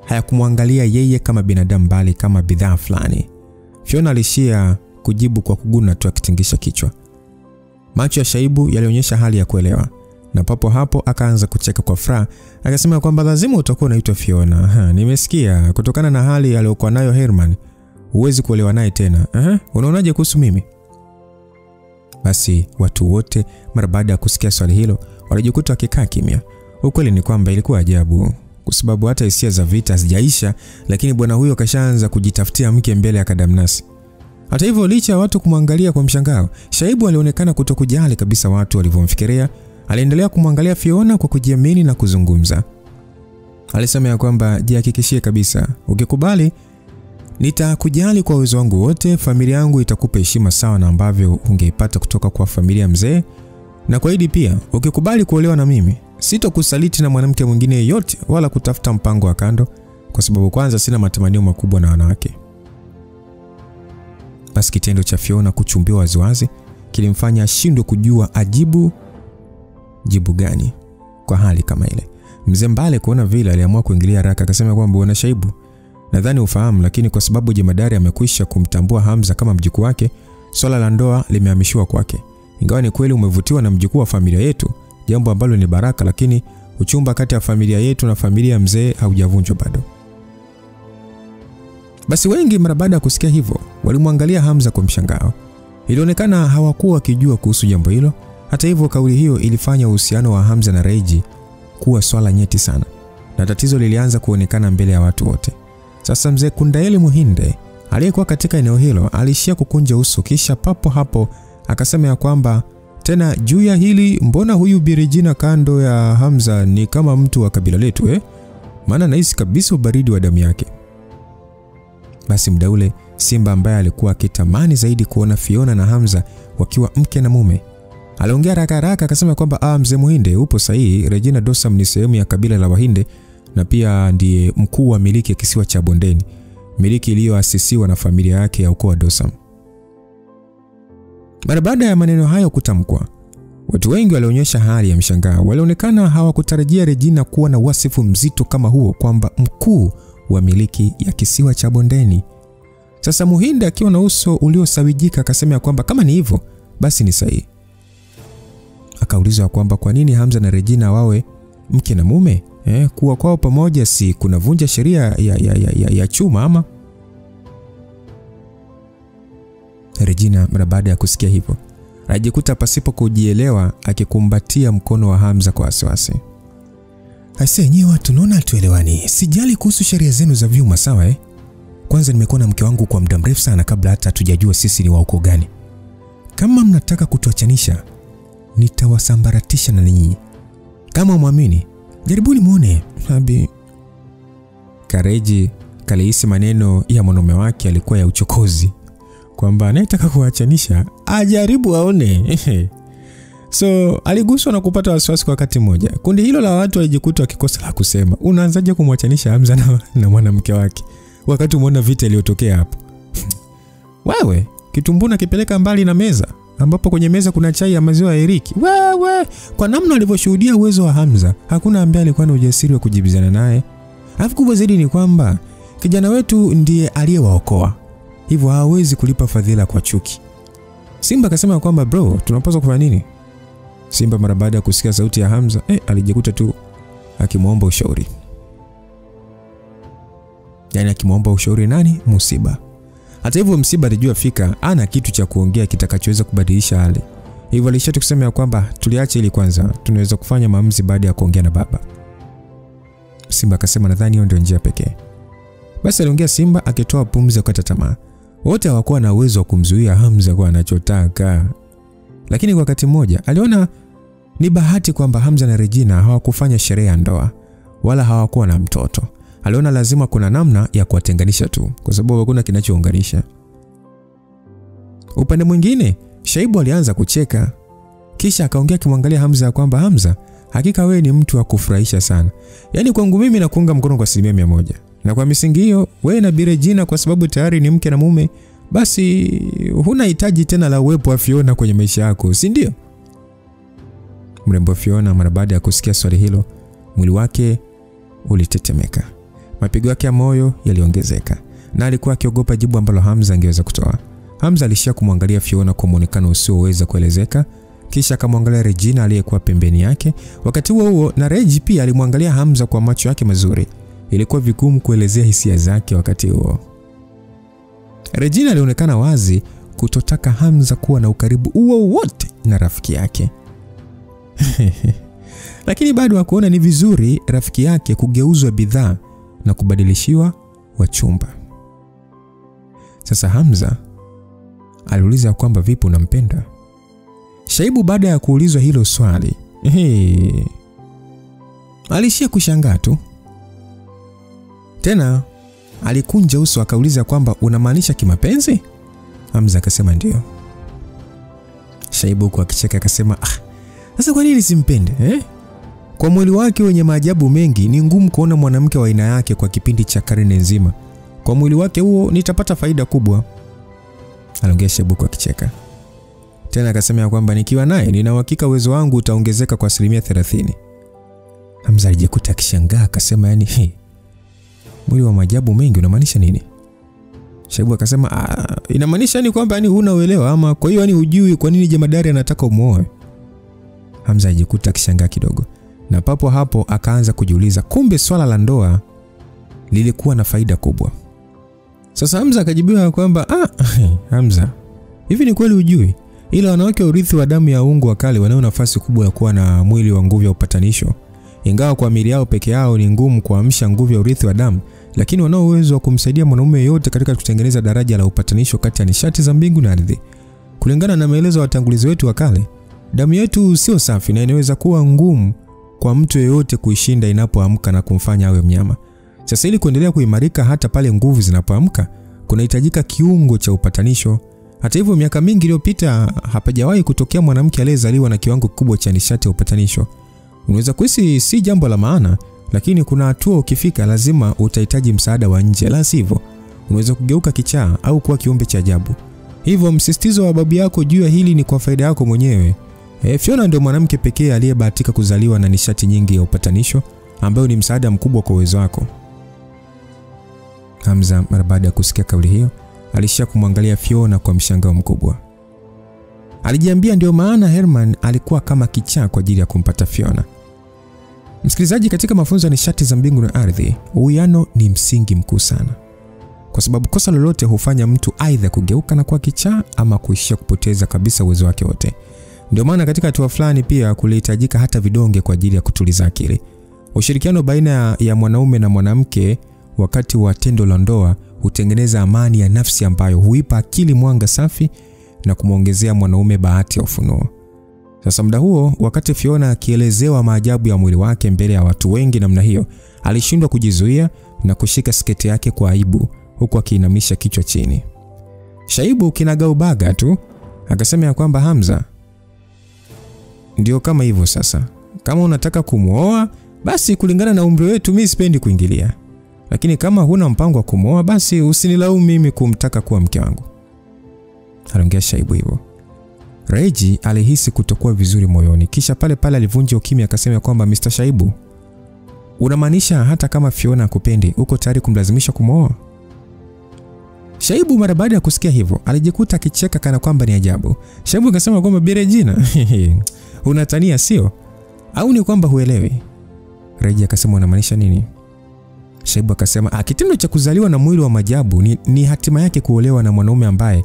hayakumwangalia yeye kama binadamu bali kama bidhaa fulani. Fiona alishia kujibu kwa kuguna tu akitingisha kichwa. Macho ya Shaibu yalionyesha hali ya kuelewa, na papo hapo akaanza kucheka kwa furaha. Akasema kwamba lazima utakuwa unaitwa Fiona. Nimesikia kutokana na hali aliyokuwa nayo Herman, huwezi kuolewa naye tena. Unaonaje kuhusu mimi? Basi watu wote mara baada ya kusikia swali hilo walijikuta wakikaa kimya. Ukweli ni kwamba ilikuwa ajabu, kwa sababu hata hisia za vita hazijaisha, lakini bwana huyo kashaanza kujitafutia mke mbele ya Kadamnasi. Hata hivyo licha ya watu kumwangalia kwa mshangao, Shaibu alionekana kutokujali kabisa watu walivyomfikiria. Aliendelea kumwangalia Fiona kwa kujiamini na kuzungumza. Alisema ya kwamba jihakikishie kabisa, ukikubali nitakujali kwa uwezo wangu wote, familia yangu itakupa heshima sawa na ambavyo ungeipata kutoka kwa familia mzee, na kuahidi pia ukikubali kuolewa na mimi, sitokusaliti na mwanamke mwingine yeyote wala kutafuta mpango wa kando. kwa sababu kwanza sina matamanio makubwa na wanawake. Basi kitendo cha Fiona kuchumbiwa waziwazi kilimfanya ashindwe kujua ajibu jibu gani kwa hali kama ile. Mzee Mbale kuona vile aliamua kuingilia haraka, akasema kwamba bwana Shaibu, nadhani ufahamu, lakini kwa sababu jemadari amekwisha kumtambua Hamza kama mjukuu wake, swala la ndoa limehamishiwa kwake. Ingawa ni kweli umevutiwa na mjukuu wa familia yetu, jambo ambalo ni baraka, lakini uchumba kati ya familia yetu na familia ya mzee haujavunjwa bado. Basi wengi mara baada ya kusikia hivyo walimwangalia Hamza kwa mshangao. Ilionekana hawakuwa wakijua kuhusu jambo hilo. Hata hivyo, kauli hiyo ilifanya uhusiano wa Hamza na Reji kuwa swala nyeti sana, na tatizo lilianza kuonekana mbele ya watu wote. Sasa mzee Kundaeli Muhinde aliyekuwa katika eneo hilo alishia kukunja uso, kisha papo hapo akasema ya kwamba tena juu ya hili, mbona huyu Birijina kando ya Hamza ni kama mtu wa kabila letu maana nahisi kabisa ubaridi wa damu yake. Basi muda ule Simba ambaye alikuwa akitamani zaidi kuona Fiona na Hamza wakiwa mke na mume aliongea haraka akasema kwamba mzee Muhinde upo sahihi, Regina Dosam ni sehemu ya kabila la Wahinde na pia ndiye mkuu wa miliki ya kisiwa cha Bondeni, miliki iliyoasisiwa na familia yake ya ukoo wa Dosam. Mara baada ya maneno hayo kutamkwa, watu wengi walionyesha hali ya mshangao. Walionekana hawakutarajia Regina kuwa na wasifu mzito kama huo, kwamba mkuu wa miliki ya kisiwa cha Bondeni. Sasa Muhinde akiwa na uso uliosawijika akasema kwamba kama ni hivyo basi ni sahihi. Akaulizwa kwamba kwa nini Hamza na Regina wawe mke na mume? Kuwa kwao pamoja si kunavunja sheria ya chuma ama? Regina mara baada ya kusikia hivyo alijikuta pasipo kujielewa akikumbatia mkono wa Hamza kwa wasiwasi. Aisee, nyewe tunaona tuelewani. Sijali kuhusu sheria zenu za vyuma, sawa Kwanza nimekuwa na mke wangu kwa muda mrefu sana kabla hata hatujajua sisi ni wa ukoo gani. Kama mnataka kutuachanisha, nitawasambaratisha na ninyi. Kama muamini, jaribuni muone. Kareji kalihisi maneno ya mwanaume wake alikuwa ya uchokozi, kwamba anayetaka kuachanisha ajaribu aone. So aliguswa na kupata wasiwasi kwa wakati mmoja. Kundi hilo la watu walijikuta wakikosa la kusema. Unaanzaje kumwachanisha Hamza na mwanamke wake wakati umeona vita iliyotokea hapo? Wewe kitumbuna kipeleka mbali na meza, ambapo kwenye meza kuna chai ya maziwa ya Eriki. Wewe kwa namna alivyoshuhudia uwezo wa Hamza, hakuna ambaye alikuwa na ujasiri wa kujibizana naye. Alafu kubwa zaidi ni kwamba kijana wetu ndiye aliyewaokoa, hivyo hawezi kulipa fadhila kwa chuki. Simba akasema kwamba bro, tunapaswa kufanya nini? Simba mara baada ya kusikia sauti ya Hamza alijikuta tu akimuomba ushauri. Yaani akimuomba ushauri nani? Musiba. Hata hivyo Msiba alijua fika ana kitu cha kuongea kitakachoweza kubadilisha hali. Hivyo alishatu kusema kwamba tuliache ili kwanza, tunaweza kufanya maamuzi baada ya kuongea na baba. Simba akasema nadhani hiyo ndio njia pekee. Basi aliongea Simba akitoa pumzi ya kukata tamaa. Wote hawakuwa na uwezo wa kumzuia Hamza kwa anachotaka. Lakini kwa wakati mmoja aliona ni bahati kwamba Hamza na Regina hawakufanya sherehe ya ndoa wala hawakuwa na mtoto. Aliona lazima kuna namna ya kuwatenganisha tu, kwa sababu hakuna kinachounganisha. Upande mwingine, Shaibu alianza kucheka. Kisha akaongea kimwangalia Hamza kwamba Hamza, hakika wewe ni mtu wa kufurahisha sana. Yaani kwangu mimi na kuunga mkono kwa 100%. Na kwa misingi hiyo, wewe na Biregina kwa sababu tayari ni mke na mume, basi huna hitaji tena la uwepo wa Fiona kwenye maisha yako, si ndio? Mrembo Fiona mara baada ya kusikia swali hilo, mwili wake ulitetemeka. Mapigo yake ya moyo yaliongezeka na alikuwa akiogopa jibu ambalo Hamza angeweza kutoa. Hamza alishia kumwangalia Fiona kwa muonekano usioweza kuelezeka, kisha akamwangalia Regina aliyekuwa pembeni yake. Wakati huo na Regi pia alimwangalia Hamza kwa macho yake mazuri. Ilikuwa vigumu kuelezea hisia zake wakati huo. Regina alionekana wazi kutotaka Hamza kuwa na ukaribu huo wote na rafiki yake. Lakini bado hakuona ni vizuri rafiki yake kugeuzwa bidhaa na kubadilishiwa wachumba. Sasa Hamza aliuliza kwamba vipi unampenda? Shaibu baada ya kuulizwa hilo swali, alishia kushangaa tu. Tena alikunja uso akauliza kwamba unamaanisha kimapenzi? Hamza akasema ndio. Shaibu kwa kicheka akasema sasa kwa nini simpende? Kwa mwili wake wenye maajabu mengi, ni ngumu kuona mwanamke wa aina yake kwa kipindi cha karne nzima. Kwa mwili wake huo nitapata faida kubwa, aliongea Shaibu akicheka. Tena akasema kwamba nikiwa naye nina uhakika uwezo wangu utaongezeka kwa 30%. Hamza alijikuta akishangaa, akasema yani, mwili wa maajabu mengi unamaanisha nini? Shaibu akasema inamaanisha ni kwamba yani huna uelewa, ama kwa hiyo yani hujui kwa nini jemadari anataka umuoe. Hamza alijikuta akishangaa kidogo, na papo hapo akaanza kujiuliza kumbe swala la ndoa lilikuwa na faida kubwa. Sasa Hamza akajibiwa kwamba Hamza, hivi ni kweli hujui? Ila wanawake urithi wa damu ya uungu wa kale wanao nafasi kubwa ya kuwa na mwili wa nguvu ya upatanisho. Ingawa kwa miili yao peke yao ni ngumu kuamsha nguvu ya urithi wa damu, lakini wanao uwezo wa kumsaidia mwanamume yeyote katika kutengeneza daraja la upatanisho kati ya nishati za mbingu na ardhi. Kulingana na maelezo ya watangulizi wetu wa kale, damu yetu sio safi na inaweza kuwa ngumu kwa mtu yeyote kuishinda inapoamka na kumfanya awe mnyama. Sasa ili kuendelea kuimarika hata pale nguvu zinapoamka, kunahitajika kiungo cha upatanisho. Hata hivyo miaka mingi iliyopita hapajawahi kutokea mwanamke aliyezaliwa na kiwango kikubwa cha nishati ya upatanisho. Unaweza kuhisi si jambo la maana, lakini kuna hatua ukifika lazima utahitaji msaada wa nje, la sivyo unaweza kugeuka kichaa au kuwa kiumbe cha ajabu. Hivyo msisitizo wa babu yako juu ya hili ni kwa faida yako mwenyewe. Fiona ndio mwanamke pekee aliyebahatika kuzaliwa na nishati nyingi ya upatanisho, ambayo ni msaada mkubwa kwa uwezo wako. Hamza mara baada ya kusikia kauli hiyo alishia kumwangalia Fiona kwa mshangao mkubwa. Alijiambia ndio maana Herman alikuwa kama kichaa kwa ajili ya kumpata Fiona. Msikilizaji, katika mafunzo ya nishati za mbingu na ardhi, uwiano ni msingi mkuu sana. Kwa sababu kosa lolote hufanya mtu aidha kugeuka na kuwa kichaa ama kuishia kupoteza kabisa uwezo wake wote. Ndio maana katika hatua fulani pia kulihitajika hata vidonge kwa ajili ya kutuliza akili. Ushirikiano baina ya mwanaume na mwanamke wakati wa tendo la ndoa hutengeneza amani ya nafsi ambayo huipa akili mwanga safi na kumwongezea mwanaume bahati ya ufunuo. Sasa muda huo, wakati Fiona akielezewa maajabu ya mwili wake mbele ya watu wengi namna hiyo, alishindwa kujizuia na kushika sketi yake kwa aibu huku akiinamisha kichwa chini. Shaibu kinagaubaga tu akasema ya kwamba Hamza, ndio kama hivyo sasa. Kama unataka kumuoa, basi kulingana na umri wetu mimi sipendi kuingilia. Lakini kama huna mpango wa kumuoa, basi usinilaumu mimi kumtaka kuwa mke wangu. Aliongea Shaibu hivyo. Reji alihisi kutokuwa vizuri moyoni, kisha pale pale alivunja ukimya akasema kwamba Mr. Shaibu, unamaanisha hata kama Fiona akupendi, uko tayari kumlazimisha kumuoa? Shaibu mara baada ya kusikia hivyo alijikuta akicheka kana kwamba ni ajabu. Shaibu akasema kwamba Bi Regina, unatania sio? Au ni kwamba huelewi? Reji akasema unamaanisha nini? Shaibu akasema kitendo cha kuzaliwa na mwili wa maajabu ni hatima yake kuolewa na mwanaume ambaye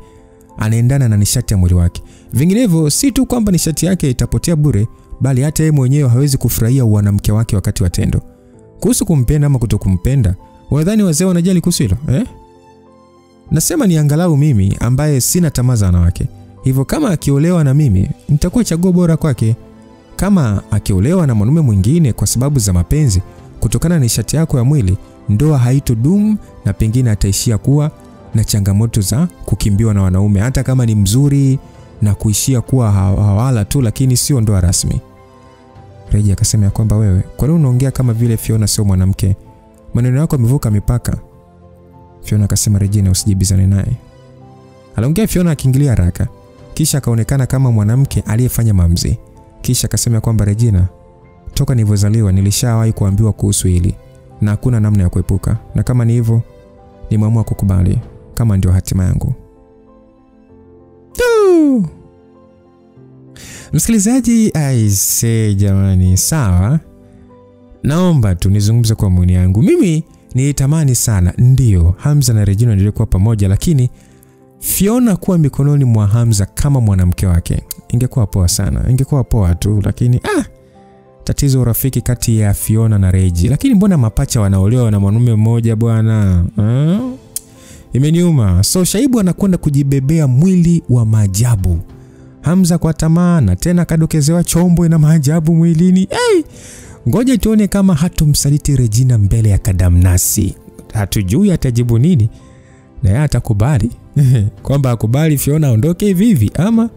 anaendana na nishati ya mwili wake. Vinginevyo si tu kwamba nishati yake itapotea bure, bali hata yeye mwenyewe hawezi kufurahia mwanamke wake wakati wa tendo. Kuhusu kumpenda ama kutokumpenda, unadhani wazee wanajali kuhusu hilo? Nasema ni angalau mimi ambaye sina tamaa za wanawake. Hivyo kama akiolewa na mimi, nitakuwa chaguo bora kwake. Kama akiolewa na mwanamume mwingine kwa sababu za mapenzi, kutokana na nishati yako ya mwili, ndoa haitodumu na pengine ataishia kuwa na changamoto za kukimbiwa na wanaume, hata kama ni mzuri, na kuishia kuwa hawala tu, lakini sio ndoa rasmi. Reji akasema kwamba wewe, kwa nini unaongea kama vile Fiona sio mwanamke? Maneno yako yamevuka mipaka. Fiona akasema Regina, usijibizane naye. Aliongea Fiona akiingilia haraka, kisha akaonekana kama mwanamke aliyefanya maamuzi. Kisha akasema kwamba Regina, toka nilipozaliwa nilishawahi kuambiwa kuhusu hili na hakuna namna ya kuepuka, na kama ni hivyo nimeamua kukubali kama ndio hatima yangu. Msikilizaji, aise jamani, sawa. Naomba tu nizungumze kwa maoni yangu. Mimi nilitamani sana ndio Hamza na Regina ndio kwa pamoja, lakini Fiona kuwa mikononi mwa Hamza kama mwanamke wake ingekuwa poa sana. Ingekuwa poa tu, lakini tatizo urafiki kati ya Fiona na Reji. Lakini mbona mapacha wanaolewa na mwanamume mmoja bwana? Imeniuma. So Shaibu anakwenda kujibebea mwili wa maajabu. Hamza kwa tamaa na tena kadokezewa chombo ina maajabu mwilini. Ngoja tuone kama hatumsaliti Regina mbele ya Kadamnasi. Hatujui atajibu nini. Na yeye atakubali kwamba akubali Fiona aondoke hivi ama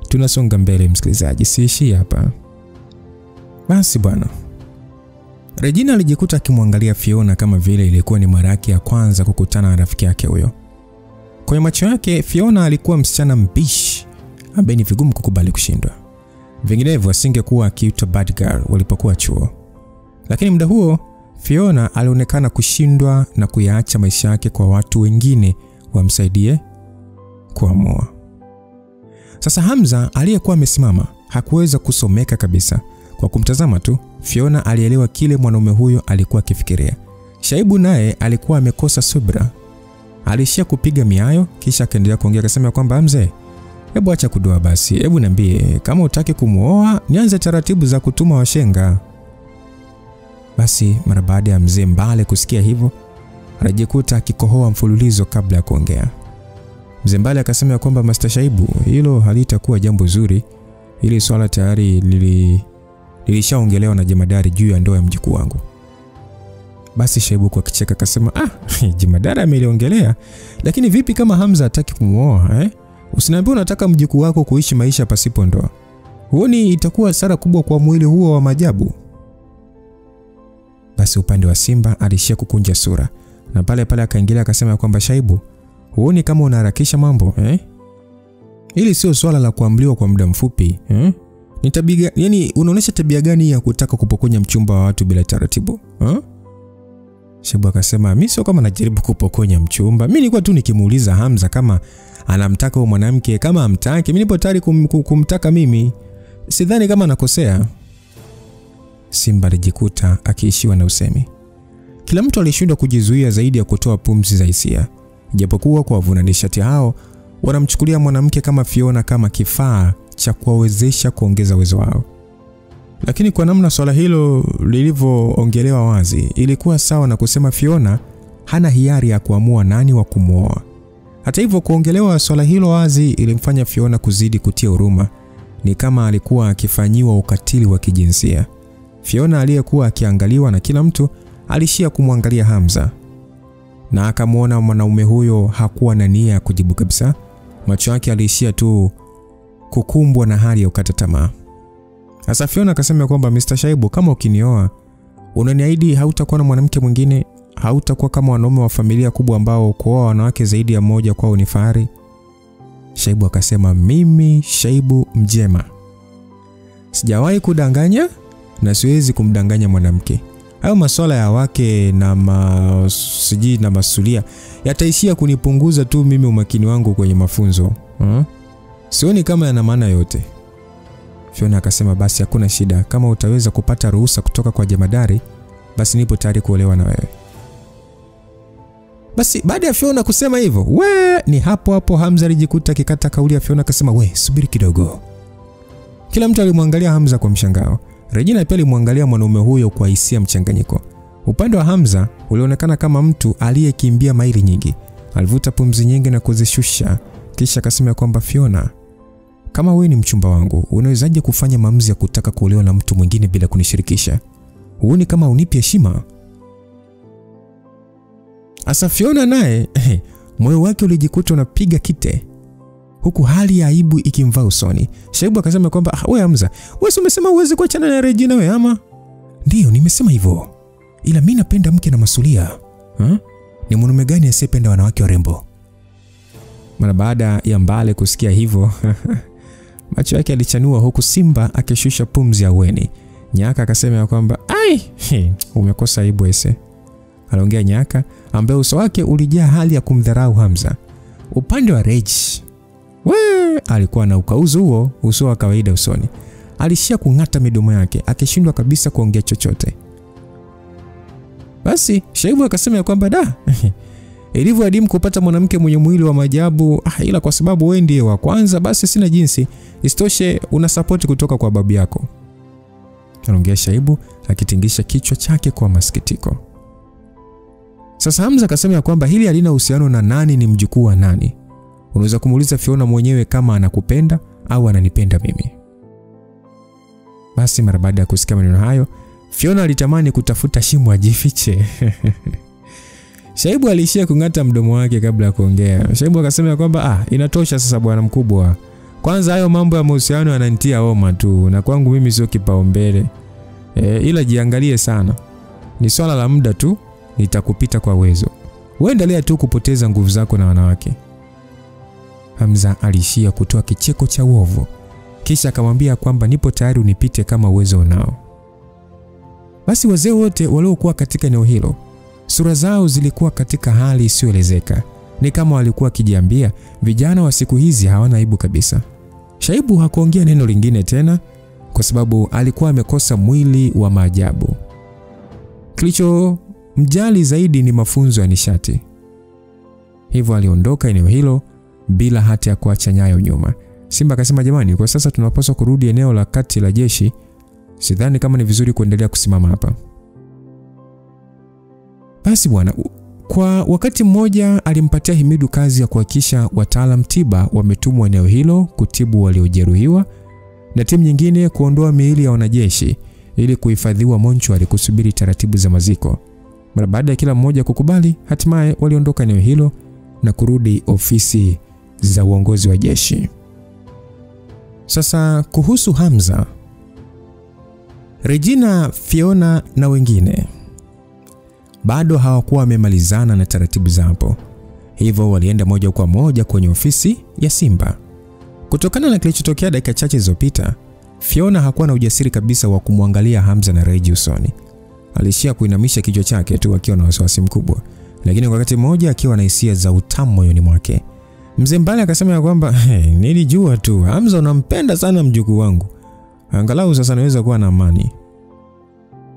tunasonga mbele. Msikilizaji, siishi hapa. Basi bwana, Regina alijikuta akimwangalia Fiona kama vile ilikuwa ni mara yake ya kwanza kukutana na rafiki yake huyo. Kwenye macho yake Fiona alikuwa msichana mbishi ambaye ni vigumu kukubali kushindwa. Vinginevyo asingekuwa akiitwa bad girl walipokuwa chuo. Lakini muda huo Fiona alionekana kushindwa na kuyaacha maisha yake kwa watu wengine wamsaidie kuamua. Sasa Hamza aliyekuwa amesimama hakuweza kusomeka kabisa. Kwa kumtazama tu Fiona alielewa kile mwanaume huyo alikuwa akifikiria. Shaibu naye alikuwa amekosa subira. Alishia kupiga miayo kisha akaendelea kuongea akasema kwamba mzee, hebu acha kudoa basi. Hebu niambie kama utaki kumuoa nianze taratibu za kutuma washenga. Basi mara baada ya mzee Mbale kusikia hivyo, alijikuta akikohoa mfululizo kabla ya kuongea. Mzee Mbale akasema kwamba Master Shaibu, hilo halitakuwa jambo zuri. Hili swala tayari lilishaongelewa na jemadari juu ya ndoa ya mjukuu wangu. Basi Shaibu kwa kicheka akasema, jemadari ameliongelea, lakini vipi kama Hamza hataki kumuoa Usiniambie unataka mjukuu wako kuishi maisha pasipo ndoa. Huoni itakuwa hasara kubwa kwa mwili huo wa majabu? Basi upande wa Simba alishia kukunja sura na pale pale akaingilia akasema kwamba Shaibu, huoni kama unaharakisha mambo Hili sio swala la kuamliwa kwa muda mfupi Ni tabia, yani unaonesha tabia gani ya kutaka kupokonya mchumba wa watu bila taratibu Shaibu akasema mimi sio kama najaribu kupokonya mchumba. Mimi nilikuwa tu nikimuuliza Hamza kama anamtaka huyo mwanamke, kama amtaki mimi nipo tayari kumtaka mimi. Sidhani kama nakosea. Simba alijikuta akiishiwa na usemi. Kila mtu alishindwa kujizuia zaidi ya kutoa pumzi za hisia. Japokuwa kwa wavunanishati hao wanamchukulia mwanamke kama Fiona kama kifaa cha kuwawezesha kuongeza uwezo wao. Lakini kwa namna swala hilo lilivyoongelewa wazi, ilikuwa sawa na kusema Fiona hana hiari ya kuamua nani wa kumuoa. Hata hivyo kuongelewa swala hilo wazi ilimfanya Fiona kuzidi kutia huruma. Ni kama alikuwa akifanyiwa ukatili wa kijinsia. Fiona aliyekuwa akiangaliwa na kila mtu alishia kumwangalia Hamza. Na akamuona mwanaume huyo hakuwa na nia ya kujibu kabisa. Macho yake alishia tu kukumbwa na hali ya ukata tamaa. Sasa Fiona akasema kwamba Mr. Shaibu, kama ukinioa unaniahidi hautakuwa na mwanamke mwingine, hautakuwa kama wanaume wa familia kubwa ambao kuoa wanawake zaidi ya mmoja kwao ni fahari. Shaibu akasema mimi Shaibu Mjema sijawahi kudanganya na siwezi kumdanganya mwanamke. Hayo masuala ya wake na masiji na masulia yataishia kunipunguza tu mimi umakini wangu kwenye mafunzo. Sioni kama yana maana yote. Fiona akasema basi hakuna shida, kama utaweza kupata ruhusa kutoka kwa jemadari basi nipo tayari kuolewa na wewe. Basi baada ya Fiona kusema hivyo, ni hapo hapo Hamza alijikuta akikata kauli ya Fiona akasema subiri kidogo. Kila mtu alimwangalia Hamza kwa mshangao. Regina pia alimwangalia mwanaume huyo kwa hisia mchanganyiko. Upande wa Hamza ulionekana kama mtu aliyekimbia maili nyingi. Alivuta pumzi nyingi na kuzishusha kisha akasema kwamba Fiona, kama wewe ni mchumba wangu, unawezaje kufanya maamuzi ya kutaka kuolewa na mtu mwingine bila kunishirikisha? Huoni kama unipi heshima? Asa Fiona naye moyo wake ulijikuta unapiga kite huku hali ya aibu ikimvaa usoni. Shaibu akasema kwamba wewe Hamza, wewe umesema uweze kuachana na Regina wewe ama? Ndio nimesema hivyo. Ila mimi napenda mke na masulia. Ni mwanaume gani asiyependa wanawake warembo? Mara baada ya Mbale kusikia hivyo macho yake yalichanua huku Simba akishusha pumzi ya weni. Nyaka akasema kwamba umekosa aibu ese. Aliongea Nyaka ambaye uso wake ulijaa hali ya kumdharau Hamza. Upande wa Regi alikuwa na ukauzu huo uso wa kawaida usoni. Alishia kung'ata midomo yake akishindwa kabisa kuongea chochote. Basi Shaibu akasema kwamba ilivyo adimu kupata mwanamke mwenye mwili wa maajabu, ila kwa sababu wewe ndiye wa kwanza basi sina jinsi. Isitoshe una support kutoka kwa babu yako. Anaongea Shaibu akitingisha kichwa chake kwa masikitiko. Sasa Hamza akasema kwamba hili halina uhusiano na nani ni mjukuu wa nani. Unaweza kumuuliza Fiona mwenyewe kama anakupenda au ananipenda mimi. Basi mara baada ya kusikia maneno hayo, Fiona alitamani kutafuta shimo ajifiche. Shaibu alishia kung'ata mdomo wake kabla ya kuongea. Shaibu akasema kwamba inatosha sasa bwana mkubwa. Kwanza hayo mambo ya mahusiano yananitia homa tu na kwangu mimi sio kipaumbele. Ila jiangalie sana. Ni swala la muda tu, nitakupita kwa uwezo. Wewe endelea tu kupoteza nguvu zako na wanawake. Hamza alishia kutoa kicheko cha uovu. Kisha akamwambia kwamba nipo tayari unipite kama uwezo unao. Basi wazee wote waliokuwa katika eneo hilo, sura zao zilikuwa katika hali isiyoelezeka. Ni kama walikuwa kijiambia, vijana wa siku hizi hawana aibu kabisa. Shaibu hakuongea neno lingine tena kwa sababu alikuwa amekosa mwili wa maajabu. Kilicho mjali zaidi ni mafunzo ya nishati. Hivyo aliondoka eneo hilo bila hata ya kuacha nyayo nyuma. Simba akasema, jamani, kwa sasa tunapaswa kurudi eneo la kati la jeshi. Sidhani kama ni vizuri kuendelea kusimama hapa. Basi bwana, kwa wakati mmoja alimpatia Himidu kazi ya kuhakikisha wataalam tiba wametumwa eneo hilo kutibu waliojeruhiwa na timu nyingine kuondoa miili ya wanajeshi ili kuhifadhiwa monchwari kusubiri taratibu za maziko. Mara baada ya kila mmoja kukubali, hatimaye waliondoka eneo hilo na kurudi ofisi za uongozi wa jeshi. Sasa kuhusu Hamza, Regina, Fiona na wengine bado hawakuwa wamemalizana na taratibu za hapo. Hivyo walienda moja kwa moja kwenye ofisi ya Simba. Kutokana na kilichotokea dakika chache zilizopita, Fiona hakuwa na ujasiri kabisa wa kumwangalia Hamza na Reji usoni. Alishia kuinamisha kichwa chake tu akiwa na wasiwasi mkubwa, lakini kwa wakati mmoja akiwa na hisia za utamu moyoni mwake. Mzee Mbale akasema kwamba nilijua tu Hamza unampenda sana mjukuu wangu. Angalau sasa naweza kuwa na amani.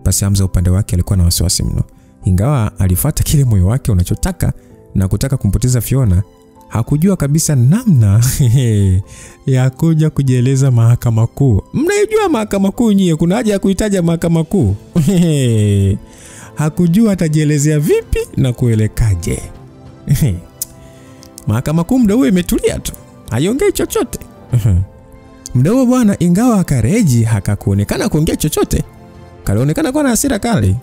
Basi Hamza upande wake alikuwa na wasiwasi mno. Ingawa alifuata kile moyo wake unachotaka na kutaka kumpoteza Fiona, hakujua kabisa namna ya kuja kujieleza mahakama kuu. Mnaijua mahakama kuu nyie, kuna haja ya kuitaja mahakama kuu? Hakujua atajielezea vipi na kuelekaje. Mahakama kuu muda huo imetulia tu, haiongei chochote. Muda huo bwana, ingawa Kareji hakakuonekana kuongea chochote, kalionekana kuwa na hasira kali.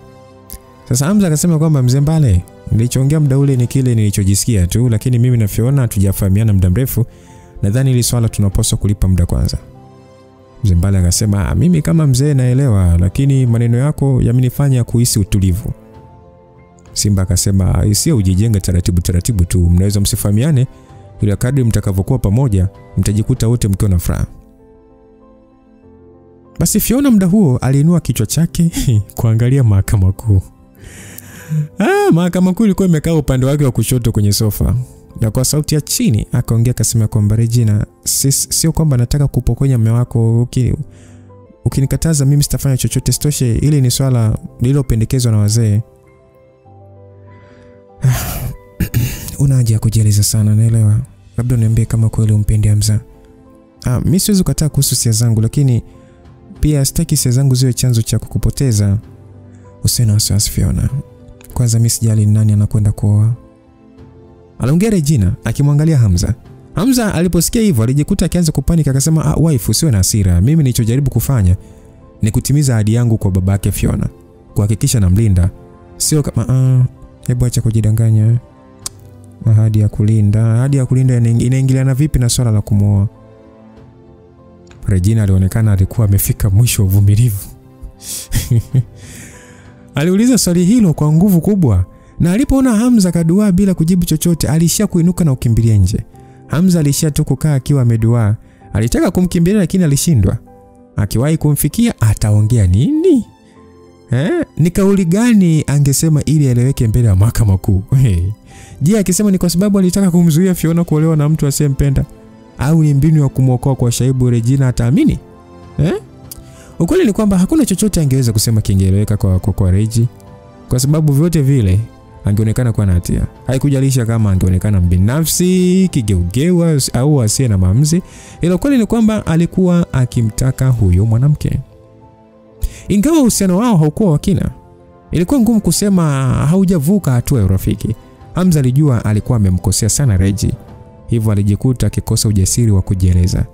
Sasa Hamza akasema kwamba Mzee Mbale, nilichoongea muda ule ni kile nilichojisikia tu, lakini mimi na Fiona hatujafahamiana muda mrefu. Nadhani ile swala tunapaswa kulipa muda kwanza. Mzee Mbale akasema, mimi kama mzee naelewa, lakini maneno yako yamenifanya kuhisi utulivu. Simba akasema, sio ujijenga taratibu tu, mnaweza msifahamiane, ila kadri mtakavyokuwa pamoja mtajikuta wote mkiwa na furaha. Basi Fiona muda huo aliinua kichwa chake kuangalia mahakama kuu. Mahakama kuu ilikuwa imekaa upande wake wa kushoto kwenye sofa. Na kwa sauti ya chini akaongea akasema kwamba Regina, sio kwamba nataka kupokonya mume wako. Ukinikataza mimi sitafanya chochote, stoshe ile ni swala lililopendekezwa na wazee. Una haja ya kujieleza sana, naelewa. Labda niambie kama kweli umpendi Hamza. Mimi siwezi kukataa kuhusu hisia zangu, lakini pia sitaki hisia zangu ziwe chanzo cha kukupoteza. Usiwe na wasiwasi Fiona. Kwanza mimi sijali nani anakwenda kuoa. Aliongea Regina akimwangalia Hamza. Hamza aliposikia hivyo alijikuta akianza kupanika, akasema, wife usiwe na hasira. Mimi nilichojaribu kufanya ni kutimiza ahadi yangu kwa babake Fiona, kuhakikisha namlinda. Sio kama hebu acha kujidanganya. Ahadi ya kulinda inaingiliana vipi na swala la kumwoa? Regina alionekana alikuwa amefika mwisho wa uvumilivu. Aliuliza swali hilo kwa nguvu kubwa, na alipoona Hamza kaduaa bila kujibu chochote, alishia kuinuka na ukimbilia nje. Hamza alishia tu kukaa akiwa ameduaa. Alitaka kumkimbilia lakini alishindwa. Akiwahi kumfikia ataongea nini? Ni kauli gani angesema ili aeleweke mbele ya mahakama kuu? Je, akisema ni kwa sababu alitaka kumzuia Fiona kuolewa na mtu asiyempenda, au ni mbinu ya kumwokoa kwa Shaibu Regina ataamini? Ukweli ni kwamba hakuna chochote angeweza kusema kingeeleweka kwa Reji, kwa sababu vyote vile angeonekana kuwa na hatia. Haikujalisha kama angeonekana mbinafsi, kigeugewa au asiye na maamuzi, ila ukweli ni kwamba alikuwa akimtaka huyo mwanamke. Ingawa uhusiano wao haukuwa wa kina, ilikuwa ngumu kusema haujavuka hatua ya urafiki. Hamza alijua alikuwa amemkosea sana Reji, hivyo alijikuta akikosa ujasiri wa kujieleza.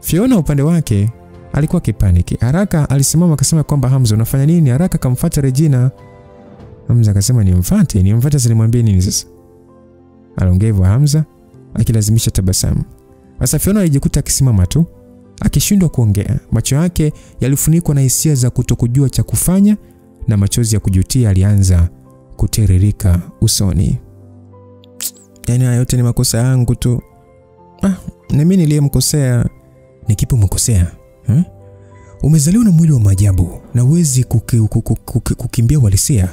Fiona upande wake alikuwa kipaniki. Haraka alisimama akasema kwamba Hamza unafanya nini? Haraka kamfuata Regina. Hamza akasema nimfuate sinimwambie nini sasa? Aliongea hivyo Hamza akilazimisha tabasamu. Sasa Fiona alijikuta akisimama tu, akishindwa kuongea. Macho yake yalifunikwa na hisia za kutokujua cha kufanya na machozi ya kujutia alianza kutiririka usoni. Yaani yote ni makosa yangu tu. Na mimi niliyemkosea. Ni kipi umekosea? Umezaliwa na mwili wa maajabu na huwezi kukimbia uhalisia.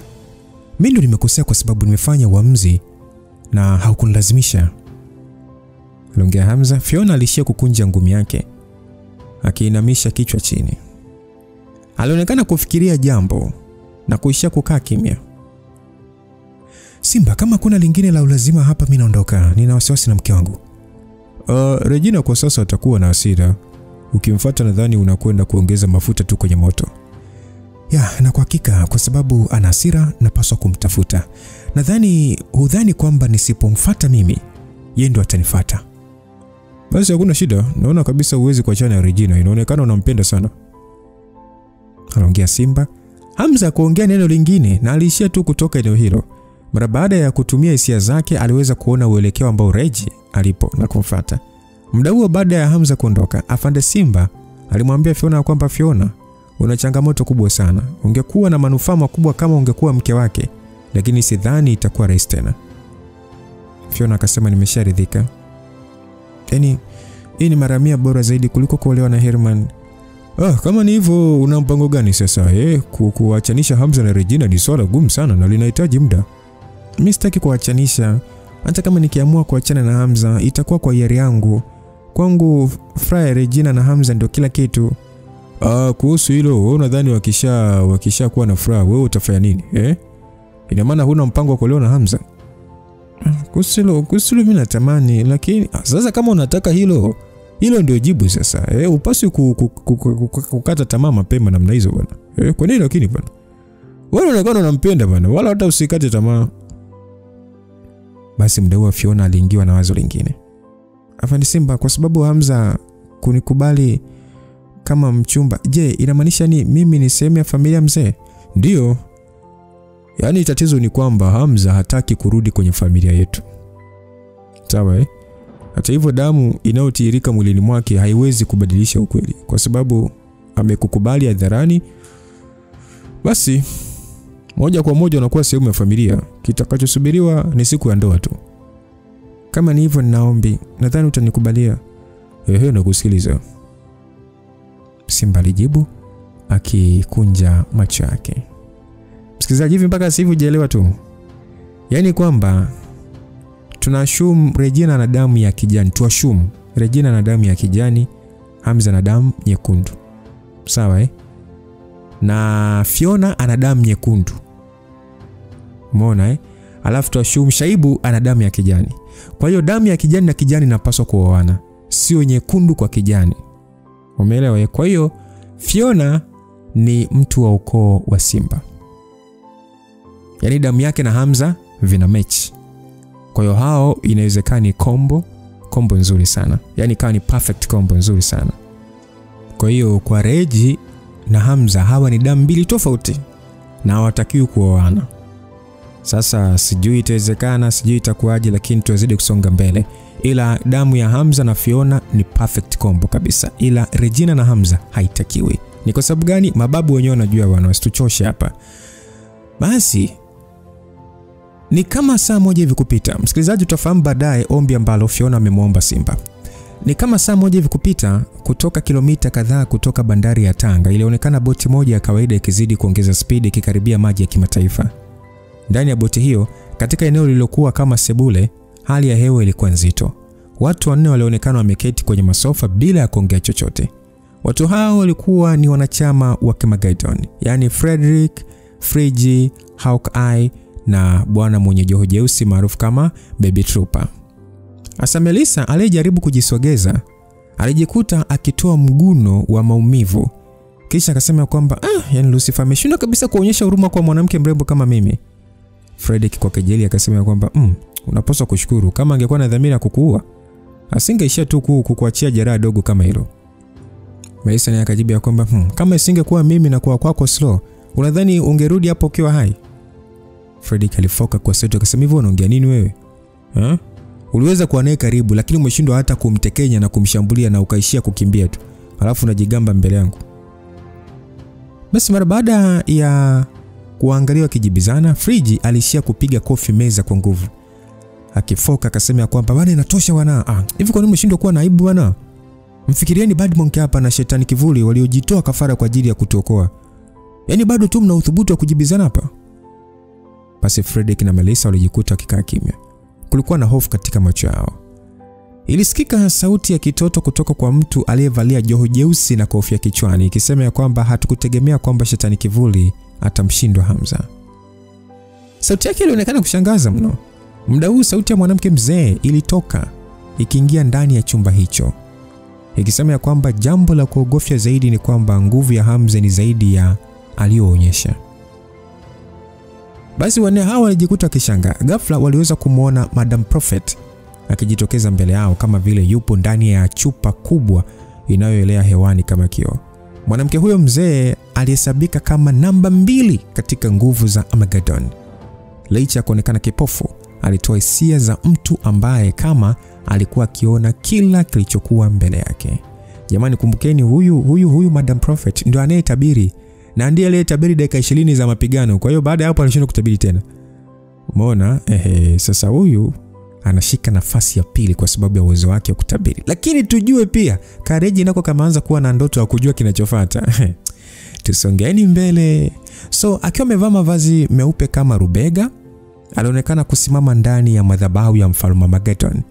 Mimi ndo nimekosea kwa sababu nimefanya uamuzi na haukunilazimisha. Aliongea Hamza. Fiona alishia kukunja ngumi yake akiinamisha kichwa chini. Alionekana kufikiria jambo na kuishia kukaa kimya. Simba, kama kuna lingine la ulazima hapa mimi naondoka. Nina wasiwasi na mke wangu. Regina kwa sasa atakuwa na hasira. Ukimfuata nadhani unakwenda kuongeza mafuta tu kwenye moto. Na kwa hakika kwa sababu ana hasira napaswa kumtafuta. Nadhani hudhani kwamba nisipomfuata mimi yeye ndo atanifuata. Basi hakuna shida. Naona kabisa uwezi kuachana na Regina. Inaonekana unampenda sana. Anaongea Simba. Hamza kuongea neno lingine na aliishia tu kutoka eneo hilo. Mara baada ya kutumia hisia zake aliweza kuona uelekeo ambao Regi alipo na kumfuata. Muda huo baada ya Hamza kuondoka, Afande Simba alimwambia Fiona kwamba Fiona, una changamoto kubwa sana. Ungekuwa na manufaa makubwa kama ungekuwa mke wake, lakini sidhani itakuwa rahisi tena. Fiona akasema nimesharidhika. Yaani hii ni mara 100 bora zaidi kuliko kuolewa na Herman. Kama ni hivyo una mpango gani sasa? Kuachanisha Hamza na Regina ni swala gumu sana na linahitaji muda. Mimi sitaki kuachanisha. Hata kama nikiamua kuachana na Hamza itakuwa kwa hiari yangu. Kwangu furaha ya Regina na Hamza ndio kila kitu. Kuhusu hilo wewe unadhani wakisha kuwa na furaha wewe utafanya nini? Ina maana huna mpango wa kuolewa na Hamza? Kuhusu mimi natamani, lakini sasa kama unataka hilo ndio jibu sasa. Upasi kukata tamaa mapema namna hizo bwana. Kwa nini lakini bwana? Wewe unaonekana unampenda bwana, wala hata usikate tamaa. Basi muda huo Fiona aliingiwa na wazo lingine. Afande Simba, kwa sababu Hamza kunikubali kama mchumba, je, inamaanisha ni mimi ni sehemu ya familia mzee? Ndio. Yaani tatizo ni kwamba Hamza hataki kurudi kwenye familia yetu. Sawa Hata hivyo damu inayotiririka mwilini mwake haiwezi kubadilisha ukweli. Kwa sababu amekukubali hadharani, basi moja kwa moja unakuwa sehemu ya familia. Kitakachosubiriwa ni siku ya ndoa tu. Kama ni hivyo ninaombi, nadhani utanikubalia. Nakusikiliza. Simba alijibu akikunja macho yake. Msikilizaji, hivi mpaka sasa hivi hujaelewa tu. Yaani kwamba tunashumu Regina na damu ya kijani. Tuashumu Regina na damu ya kijani, Hamza na damu nyekundu. Sawa na Fiona ana damu nyekundu. Umeona Alafu tuashumu Shaibu ana damu ya kijani. Kwa hiyo damu ya kijani na kijani inapaswa kuoana, sio nyekundu kwa kijani. Umeelewa? Kwa hiyo Fiona ni mtu wa ukoo wa Simba. Yaani damu yake na Hamza vina match. Kwa hiyo hao inawezekana ni combo nzuri sana. Yaani kama ni perfect combo nzuri sana. Kwa hiyo kwa Regi na Hamza hawa ni damu mbili tofauti na hawatakiwi kuoana. Sasa sijui itawezekana, sijui itakuwaje, lakini tuwazidi kusonga mbele. Ila damu ya Hamza na Fiona ni perfect combo kabisa. Ila Regina na Hamza haitakiwi. Ni kwa sababu gani? Mababu wenyewe wanajua bwana, wasituchoshe hapa. Basi ni kama saa moja hivi kupita. Msikilizaji, utafahamu baadaye ombi ambalo Fiona amemwomba Simba. Ni kama saa moja hivi kupita kutoka kilomita kadhaa kutoka bandari ya Tanga. Ilionekana boti moja ya kawaida ikizidi kuongeza speed ikikaribia maji ya kimataifa. Ndani ya boti hiyo, katika eneo lililokuwa kama sebule, hali ya hewa ilikuwa nzito. Watu 4 walionekana wameketi kwenye masofa bila ya kuongea chochote. Watu hao walikuwa ni wanachama wa Kemageddon, yani Frederick, Friggy, Hawkeye na bwana mwenye joho jeusi maarufu kama Baby Trooper. Asa Melissa aliyejaribu kujisogeza alijikuta akitoa mguno wa maumivu. Kisha akasema kwamba yani Lucifer ameshindwa kabisa kuonyesha huruma kwa mwanamke mrembo kama mimi. Frederick kwa kejeli akasema kwamba unapaswa kushukuru, kama angekuwa na dhamira kukuua asingeishia tu kukuachia jeraha dogo kama hilo. Melissa naye akajibu kwamba kama isingekuwa mimi na kwa kwako slow, unadhani ungerudi hapo ukiwa hai? Frederick alifoka kwa sauti akasema, hivyo unaongea nini wewe? Uliweza kuwa naye karibu lakini umeshindwa hata kumtekenya na kumshambulia na ukaishia kukimbia tu. Alafu unajigamba mbele yangu. Basi mara baada ya Kuangalia wakijibizana, Friji alishia kupiga kofi meza kwa nguvu. Akifoka akasema kwamba bwana inatosha wana. Hivi kwa nini mshindwa kuwa na aibu bwana? Mfikirieni Bad Monk hapa na shetani kivuli waliojitoa kafara kwa ajili ya kutuokoa. Yaani bado tu mna uthubutu wa kujibizana hapa? Basi Fredrick na Melissa walijikuta wakikaa kimya. Kulikuwa na hofu katika macho yao. Ilisikika sauti ya kitoto kutoka kwa mtu aliyevalia joho jeusi na kofia kichwani ikisema ya kwamba hatukutegemea kwamba shetani kivuli atamshindwa Hamza. Sauti yake ilionekana kushangaza mno. Muda huu sauti ya mwanamke mzee ilitoka ikiingia ndani ya chumba hicho, ikisema ya kwamba jambo la kuogofya zaidi ni kwamba nguvu ya Hamza ni zaidi ya aliyoonyesha. Basi wanne hao walijikuta wakishangaa. Ghafla waliweza kumuona Madam Prophet akijitokeza mbele yao kama vile yupo ndani ya chupa kubwa inayoelea hewani kama kioo. Mwanamke huyo mzee alihesabika kama namba 2 katika nguvu za Armageddon. Licha ya kuonekana kipofu, alitoa hisia za mtu ambaye kama alikuwa akiona kila kilichokuwa mbele yake. Jamani, kumbukeni huyu Madam Prophet ndio anayetabiri na ndiye aliyetabiri dakika 20 za mapigano. Kwa hiyo baada ya hapo alishindwa kutabiri tena. Umeona? Sasa huyu anashika nafasi ya pili kwa sababu ya uwezo wake wa kutabiri. Lakini tujue pia Kareji nako kamaanza kuwa na ndoto ya kujua kinachofuata. Tusongeni mbele. So akiwa amevaa mavazi meupe kama rubega, alionekana kusimama ndani ya madhabahu ya mfalme Armageddon.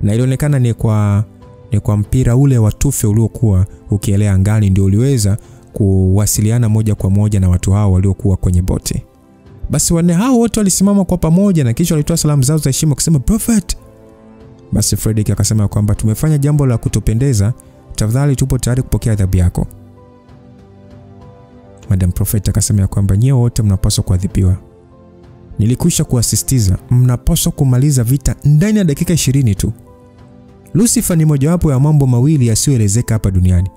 Na ilionekana ni kwa mpira ule wa tufe uliokuwa ukielea angani ndio uliweza kuwasiliana moja kwa moja na watu hao waliokuwa kwenye boti. Basi wanne hao wote walisimama kwa pamoja na kisha walitoa salamu zao za heshima kusema Prophet. Basi Fredrick akasema kwamba tumefanya jambo la kutopendeza, tafadhali tupo tayari kupokea adhabu yako. Madam Prophet akasema kwamba nyie wote mnapaswa kuadhibiwa. Nilikwisha kuasisitiza mnapaswa kumaliza vita ndani ya dakika 20 tu. Lucifer ni mojawapo ya mambo mawili yasiyoelezeka hapa duniani.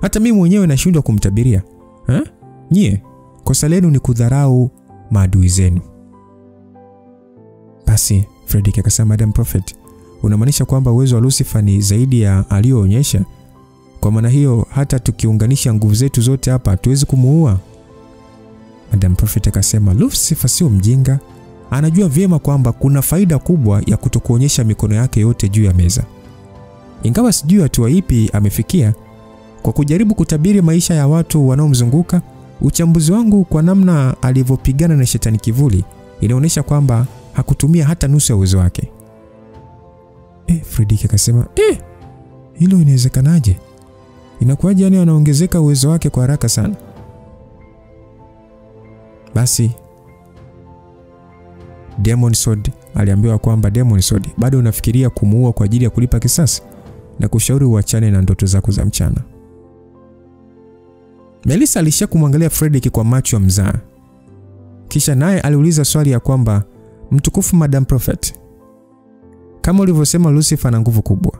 Hata mimi mwenyewe nashindwa kumtabiria. Nyie, kosa lenu ni kudharau maadui zenu. Basi Fredrick akasema Madam Prophet, unamaanisha kwamba uwezo wa Lucifer ni zaidi ya aliyoonyesha? Kwa maana hiyo hata tukiunganisha nguvu zetu zote hapa hatuwezi kumuua? Madam Prophet akasema Lucifer sio mjinga, anajua vyema kwamba kuna faida kubwa ya kutokuonyesha mikono yake yote juu ya meza. Ingawa sijui hatua ipi amefikia kwa kujaribu kutabiri maisha ya watu wanaomzunguka, uchambuzi wangu kwa namna alivyopigana na shetani kivuli inaonyesha kwamba hakutumia hata nusu ya uwezo wake. Fredrick akasema, hilo inawezekanaje? Inakuwaje yani anaongezeka uwezo wake kwa haraka sana? Basi Demon Sword aliambiwa kwamba Demon Sword, bado unafikiria kumuua kwa ajili ya kulipa kisasi? Na kushauri uachane na ndoto zako za mchana. Melissa alishia kumwangalia Fredrick kwa macho ya mzaa. Kisha naye aliuliza swali ya kwamba mtukufu Madam Prophet, kama ulivyosema Lucifer ana nguvu kubwa,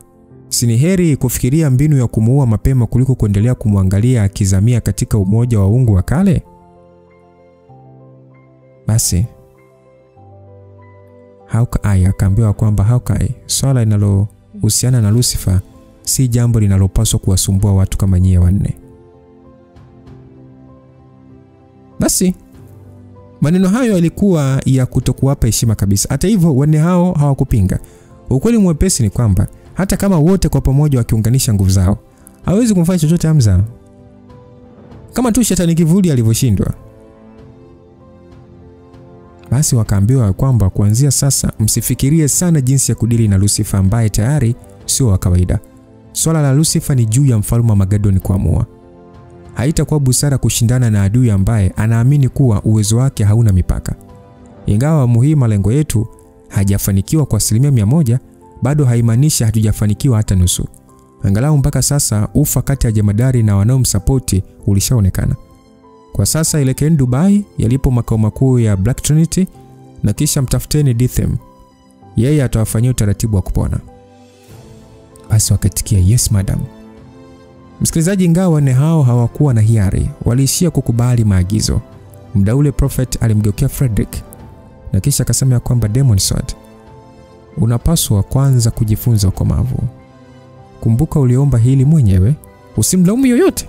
si ni heri kufikiria mbinu ya kumuua mapema kuliko kuendelea kumwangalia akizamia katika umoja wa uungu wa kale? Basi Hawkeye akaambiwa kwamba Hawkeye, swala linalohusiana na Lucifer si jambo linalopaswa kuwasumbua watu kama nyie wanne. Basi maneno hayo yalikuwa ya kutokuwapa heshima kabisa. Hata hivyo wanne hao hawakupinga. Ukweli mwepesi ni kwamba hata kama wote kwa pamoja wakiunganisha nguvu zao, hawezi kumfanya chochote Hamza. Kama tu shetani kivuli alivyoshindwa. Basi wakaambiwa kwamba kuanzia sasa msifikirie sana jinsi ya kudili na Lucifer ambaye tayari sio wa kawaida. Swala la Lucifer ni juu ya mfalme Armageddon kuamua. Haitakuwa busara kushindana na adui ambaye anaamini kuwa uwezo wake hauna mipaka. Ingawa muhimu malengo yetu hajafanikiwa kwa 100%, bado haimaanishi hatujafanikiwa hata nusu. Angalau mpaka sasa ufa kati ya jemadari na wanaomsapoti ulishaonekana. Kwa sasa elekeni Dubai yalipo makao makuu ya Black Trinity na kisha mtafuteni Dithem. Yeye atawafanyia utaratibu wa kupona. Basi wakatikia yes madam. Msikilizaji, ingawa wanne hao hawakuwa na hiari, waliishia kukubali maagizo. Muda ule Prophet alimgeukia Fredrick na kisha akasema kwamba Demon Sword, unapaswa kwanza kujifunza ukomavu. Kumbuka uliomba hili mwenyewe, usimlaumu yoyote.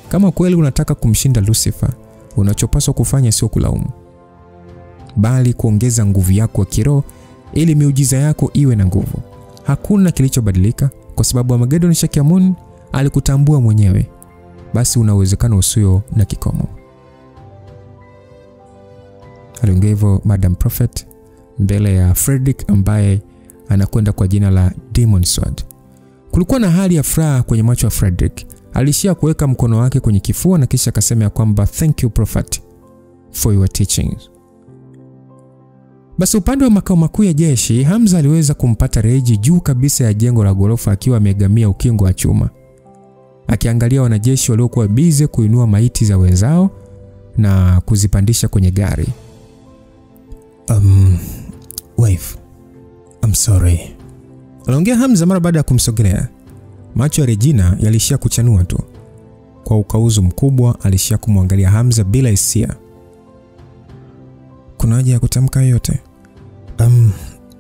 Kama kweli unataka kumshinda Lucifer, Unachopaswa kufanya sio kulaumu, bali kuongeza nguvu yako ya kiroho ili miujiza yako iwe na nguvu. Hakuna kilichobadilika kwa sababu Armageddon Shakyamuni alikutambua mwenyewe. Basi una uwezekano usio na kikomo. Aliongea hivyo Madam Prophet mbele ya Frederick ambaye anakwenda kwa jina la Demon Sword. Kulikuwa na hali ya furaha kwenye macho ya Frederick. Alishia kuweka mkono wake kwenye kifua na kisha akasema ya kwamba thank you Prophet for your teachings. Basi upande wa makao makuu ya jeshi, Hamza aliweza kumpata Reji juu kabisa ya jengo la ghorofa akiwa amegamia ukingo wa chuma, akiangalia wanajeshi waliokuwa bize kuinua maiti za wenzao na kuzipandisha kwenye gari. Wife, I'm sorry. Aliongea Hamza mara baada ya kumsogelea. Macho ya Regina yalishia kuchanua tu. Kwa ukauzu mkubwa alishia kumwangalia Hamza bila hisia. Kuna haja ya kutamka yote?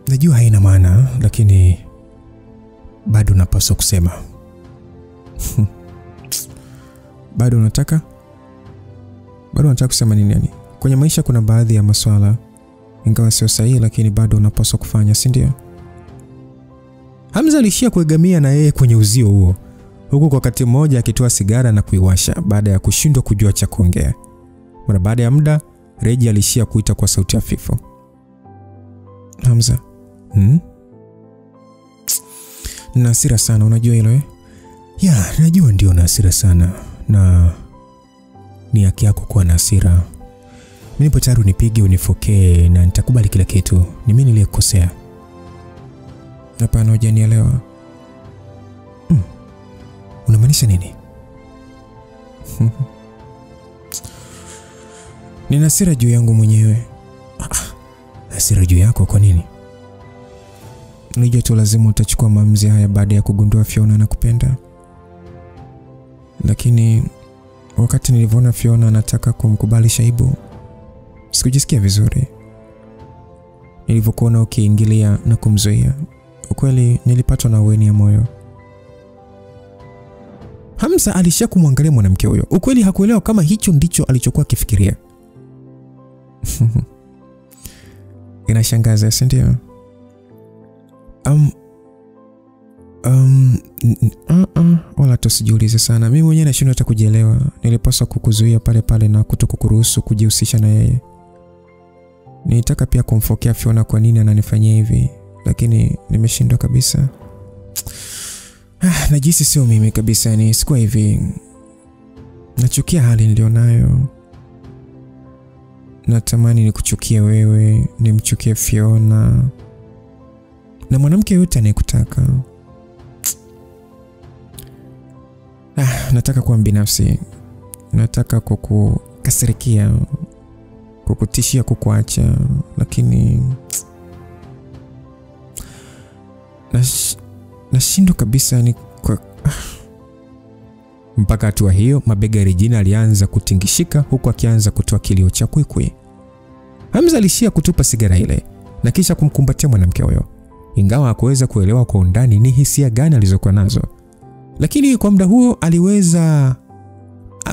Najua haina maana, lakini bado napaswa kusema. Bado unataka? Bado unataka kusema nini yani? Kwenye maisha kuna baadhi ya masuala ingawa sio sahihi lakini bado unapaswa kufanya, si ndio? Hamza alishia kuegamia na yeye kwenye uzio huo, huku kwa wakati mmoja akitoa sigara na kuiwasha baada ya kushindwa kujua cha kuongea. Mara baada ya muda, Reji alishia kuita kwa sauti hafifu. Hamza, na hasira sana, unajua hilo eh? Ya, najua ndio na hasira sana, na ni haki yako kuwa na hasira. Mimi nipo tayari unipige unifokee na nitakubali kila kitu. Ni mimi niliyekosea. Hapana, hujanielewa. Unamaanisha nini? Nina hasira juu yangu mwenyewe. Hasira juu yako kwa nini? Nilijua tu lazima utachukua maamuzi haya baada ya kugundua Fiona anakupenda. Lakini wakati nilivyoona Fiona anataka kumkubali Shaibu, sikujisikia vizuri. Nilivyokuona ukiingilia na kumzuia, ukweli nilipatwa na uweni ya moyo. Hamza alishia kumwangalia mwanamke huyo. Ukweli hakuelewa kama hicho ndicho alichokuwa akifikiria. Inashangaza, si ndio? Wala tusijiulize sana. Mimi mwenyewe nashindwa hata kujielewa. Nilipaswa kukuzuia pale pale na kutokuruhusu kujihusisha na yeye. Nilitaka pia kumfokea Fiona kwa nini ananifanyia hivi, lakini nimeshindwa kabisa. Najisi sio mimi kabisa, ni sikuwa hivi. Nachukia hali nilionayo. Natamani nikuchukie wewe, nimchukie Fiona na mwanamke yote anayekutaka. Nataka kuwa binafsi. Nataka kukukasirikia, kukutishia kukuacha, lakini nashindwa kabisa ni kwa... Mpaka hatua hiyo mabega ya Regina alianza kutingishika huku akianza kutoa kilio cha kwikwi. Hamza alishia kutupa sigara ile na kisha kumkumbatia mwanamke huyo. Ingawa hakuweza kuelewa kwa undani ni hisia gani alizokuwa nazo, lakini kwa muda huo aliweza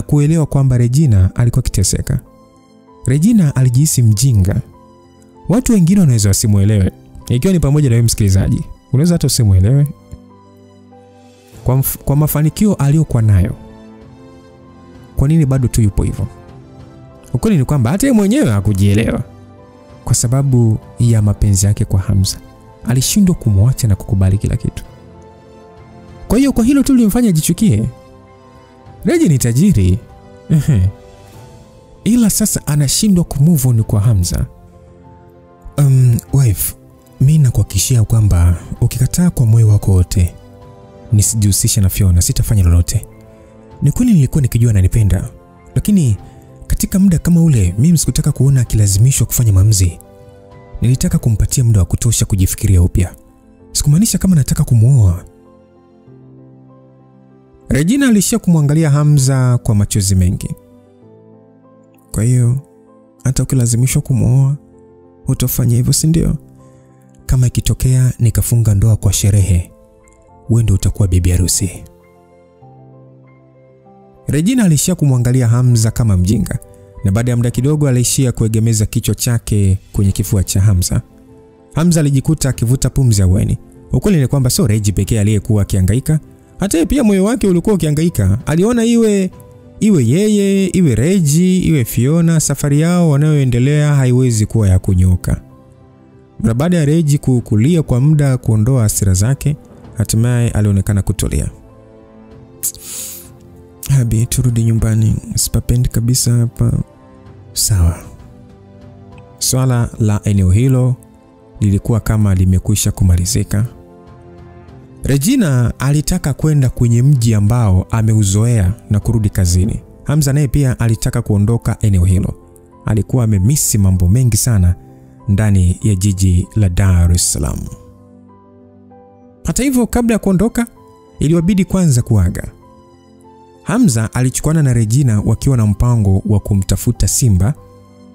kuelewa kwamba Regina alikuwa kiteseka. Regina alijihisi mjinga. Watu wengine wanaweza wasimuelewe, ikiwa ni pamoja na wewe msikilizaji. Unaweza hata usimuelewe kwa mafanikio aliyokuwa nayo. Kwa nini bado tu yupo hivyo? Ukweli ni kwamba hata yeye mwenyewe hakujielewa. Kwa sababu ya mapenzi yake kwa Hamza, alishindwa kumwacha na kukubali kila kitu. Kwa hiyo kwa hilo tu lilimfanya ajichukie. Reji ni tajiri. Ila sasa anashindwa kumove on kwa Hamza. Wife, mimi nakuhakikishia kwamba ukikataa kwa moyo wako wote nisijihusishe na Fiona, sitafanya lolote. Ni kweli nilikuwa nikijua ananipenda, lakini katika muda kama ule mimi sikutaka kuona akilazimishwa kufanya maamuzi. Nilitaka kumpatia muda wa kutosha kujifikiria upya. Sikumaanisha kama nataka kumuoa. Regina alishia kumwangalia Hamza kwa machozi mengi. Kwa hiyo hata ukilazimishwa kumuoa utafanya hivyo, si ndio? Kama ikitokea nikafunga ndoa kwa sherehe, wewe ndio utakuwa bibi harusi. Regina alishia kumwangalia Hamza kama mjinga na baada ya muda kidogo aliishia kuegemeza kichwa chake kwenye kifua cha Hamza. Hamza alijikuta akivuta pumzi ya weni. Ukweli ni kwamba sio Reggie pekee aliyekuwa akihangaika, hata yeye pia moyo wake ulikuwa ukihangaika. Aliona iwe yeye, iwe Reggie, iwe Fiona, safari yao wanayoendelea haiwezi kuwa ya kunyoka. Na baada ya Reggie kukulia kwa muda kuondoa hasira zake, hatimaye alionekana kutulia. Habi, turudi nyumbani. Sipapendi kabisa hapa. Sawa. Swala la eneo hilo lilikuwa kama limekwisha kumalizika. Regina alitaka kwenda kwenye mji ambao ameuzoea na kurudi kazini. Hamza naye pia alitaka kuondoka eneo hilo. Alikuwa amemisi mambo mengi sana ndani ya jiji la Dar es Salaam. Hata hivyo, kabla ya kuondoka iliwabidi kwanza kuaga. Hamza alichukuana na Regina wakiwa na mpango wa kumtafuta Simba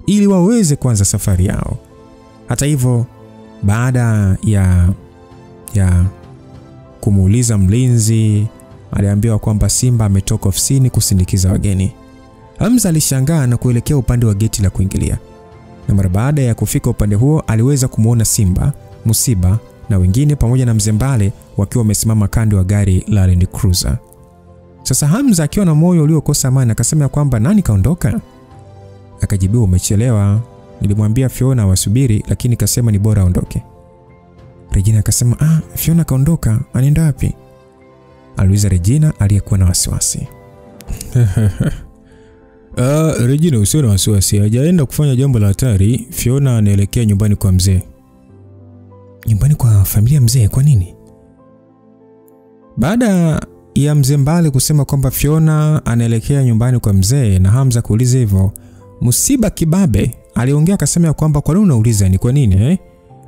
ili waweze kuanza safari yao. Hata hivyo, baada ya kumuuliza mlinzi, aliambiwa kwamba Simba ametoka ofisini kusindikiza wageni. Hamza alishangaa na kuelekea upande wa geti la kuingilia. Na mara baada ya kufika upande huo, aliweza kumuona Simba, Musiba na wengine pamoja na Mzee Mbale wakiwa wamesimama kando ya gari la Land Cruiser. Sasa Hamza akiwa na moyo uliokosa amani akasema kwamba nani kaondoka? Akajibiwa, umechelewa. Nilimwambia Fiona wasubiri lakini kasema ni bora aondoke. Regina akasema, Fiona kaondoka, anaenda wapi? Aliuliza Regina aliyekuwa na wasiwasi. Regina usio na wasiwasi, hajaenda kufanya jambo la hatari. Fiona anaelekea nyumbani kwa mzee. Nyumbani kwa familia mzee, kwa nini? Baada ya Mzee Mbale kusema kwamba Fiona anaelekea nyumbani kwa mzee na Hamza kuuliza hivyo, Musiba Kibabe aliongea akasema kwamba kwa nini unauliza ni kwa nini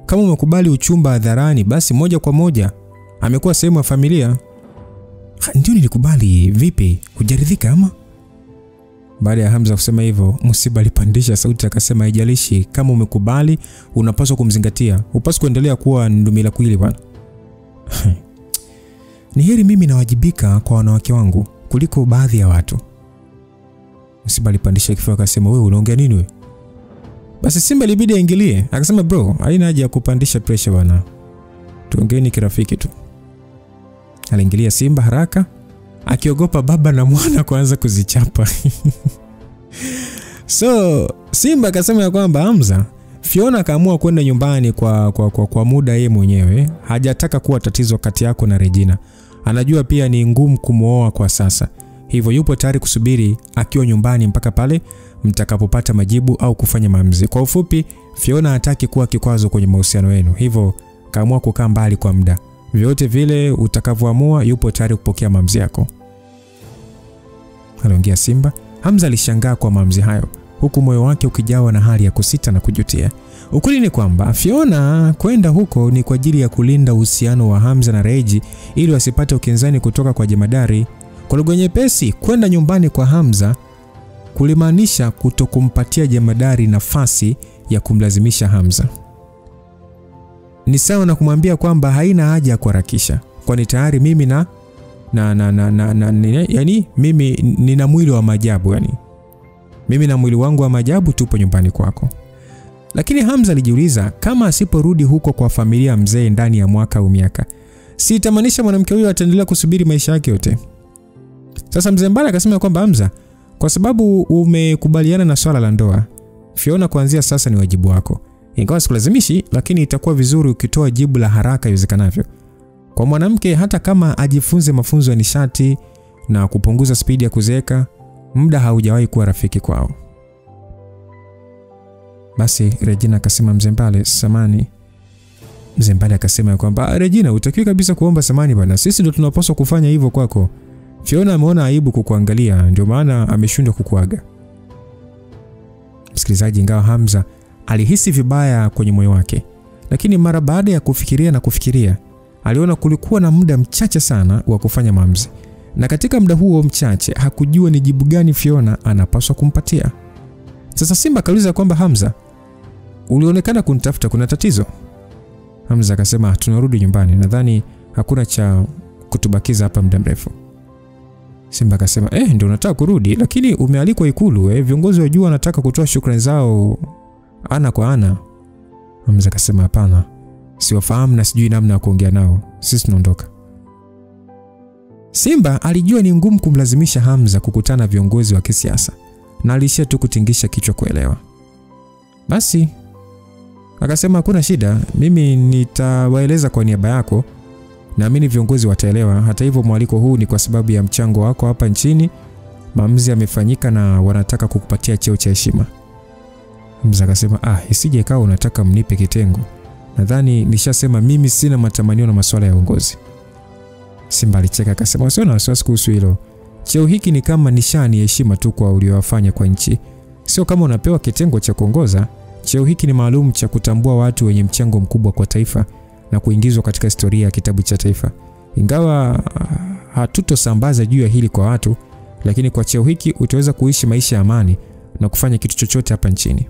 Kama umekubali uchumba hadharani basi moja kwa moja amekuwa sehemu ya familia. Ndio nilikubali, vipi? Hujaridhika ama? Baada ya Hamza kusema hivyo, Musiba alipandisha sauti akasema haijalishi, kama umekubali unapaswa kumzingatia. Upaswa kuendelea kuwa ndumila kuili bwana. Ni heri mimi nawajibika kwa wanawake wangu kuliko baadhi ya watu. Musiba alipandisha kifua akasema, wewe unaongea nini wewe? Basi Simba ilibidi aingilie. Akasema, bro, haina haja ya kupandisha pressure bwana. Tuongeeni kirafiki tu. Aliingilia Simba haraka akiogopa baba na mwana kuanza kuzichapa. So Simba akasema kwamba Hamza, Fiona akaamua kwenda nyumbani kwa muda yeye mwenyewe. Hajataka kuwa tatizo kati yako na Regina. Anajua pia ni ngumu kumuoa kwa sasa. Hivyo yupo tayari kusubiri akiwa nyumbani mpaka pale mtakapopata majibu au kufanya maamuzi. Kwa ufupi, Fiona hataki kuwa kikwazo kwenye mahusiano yenu. Hivyo kaamua kukaa mbali kwa muda. Vyote vile utakavyoamua yupo tayari kupokea maamuzi yako. Aliongea Simba. Hamza alishangaa kwa maamuzi hayo, huku moyo wake ukijawa na hali ya kusita na kujutia. Ukweli ni kwamba Fiona kwenda huko ni kwa ajili ya kulinda uhusiano wa Hamza na Reggie ili wasipate ukinzani kutoka kwa jemadari. Kwa lugha nyepesi, kwenda nyumbani kwa Hamza kulimaanisha kutokumpatia jemadari nafasi ya kumlazimisha Hamza. Ni sawa na kumwambia kwamba haina haja ya kuharakisha, kwani tayari mimi yani mimi nina mwili wa maajabu, yani mimi na mwili wangu wa maajabu tupo nyumbani kwako. Lakini Hamza alijiuliza, kama asiporudi huko kwa familia mzee ndani ya mwaka au miaka, si itamaanisha mwanamke huyo ataendelea kusubiri maisha yake yote? Sasa Mzee Mbale akasema kwamba Hamza, kwa sababu umekubaliana na swala la ndoa, Fiona kuanzia sasa ni wajibu wako. Ingawa sikulazimishi, lakini itakuwa vizuri ukitoa jibu la haraka iwezekanavyo. Kwa mwanamke hata kama ajifunze mafunzo ya nishati na kupunguza spidi ya kuzeeka, muda haujawahi kuwa rafiki kwao. Basi Regina akasema, Mzee Mbale, samani. Mzee Mbale akasema kwamba Regina, utakiwi kabisa kuomba samani bwana. Sisi ndio tunapaswa kufanya hivyo kwako. Fiona ameona aibu kukuangalia, ndio maana ameshindwa kukuaga. Msikilizaji, ingawa Hamza alihisi vibaya kwenye moyo wake, lakini mara baada ya kufikiria, aliona kulikuwa na muda mchache sana wa kufanya maamuzi. Na katika muda huo mchache hakujua ni jibu gani Fiona anapaswa kumpatia. Sasa Simba akauliza kwamba Hamza, ulionekana kunitafuta, kuna tatizo? Hamza akasema, tunarudi nyumbani, nadhani hakuna cha kutubakiza hapa muda mrefu. Simba akasema, ndio nataka kurudi, lakini umealikwa Ikulu, viongozi wa juu wanataka kutoa shukrani zao ana kwa ana. Hamza akasema, hapana, siwafahamu na sijui namna ya kuongea nao, sisi tunaondoka. Simba alijua ni ngumu kumlazimisha Hamza kukutana na viongozi wa kisiasa, na alishia tu kutingisha kichwa kuelewa. Basi akasema, hakuna shida, mimi nitawaeleza kwa niaba yako, naamini viongozi wataelewa. Hata hivyo mwaliko huu ni kwa sababu ya mchango wako hapa nchini. Maamuzi yamefanyika na wanataka kukupatia cheo cha heshima. Hamza akasema, isije ikawa unataka mnipe kitengo. Nadhani nishasema mimi sina matamanio na masuala ya uongozi. Simba alicheka akasema, sio na wasiwasi kuhusu hilo. Cheo hiki ni kama nishani ya heshima tu kwa uliowafanya kwa nchi. Sio kama unapewa kitengo cha kuongoza. Cheo hiki ni maalum cha kutambua watu wenye mchango mkubwa kwa taifa na kuingizwa katika historia ya kitabu cha taifa. Ingawa hatutosambaza juu ya hili kwa watu, lakini kwa cheo hiki utaweza kuishi maisha ya amani na kufanya kitu chochote hapa nchini.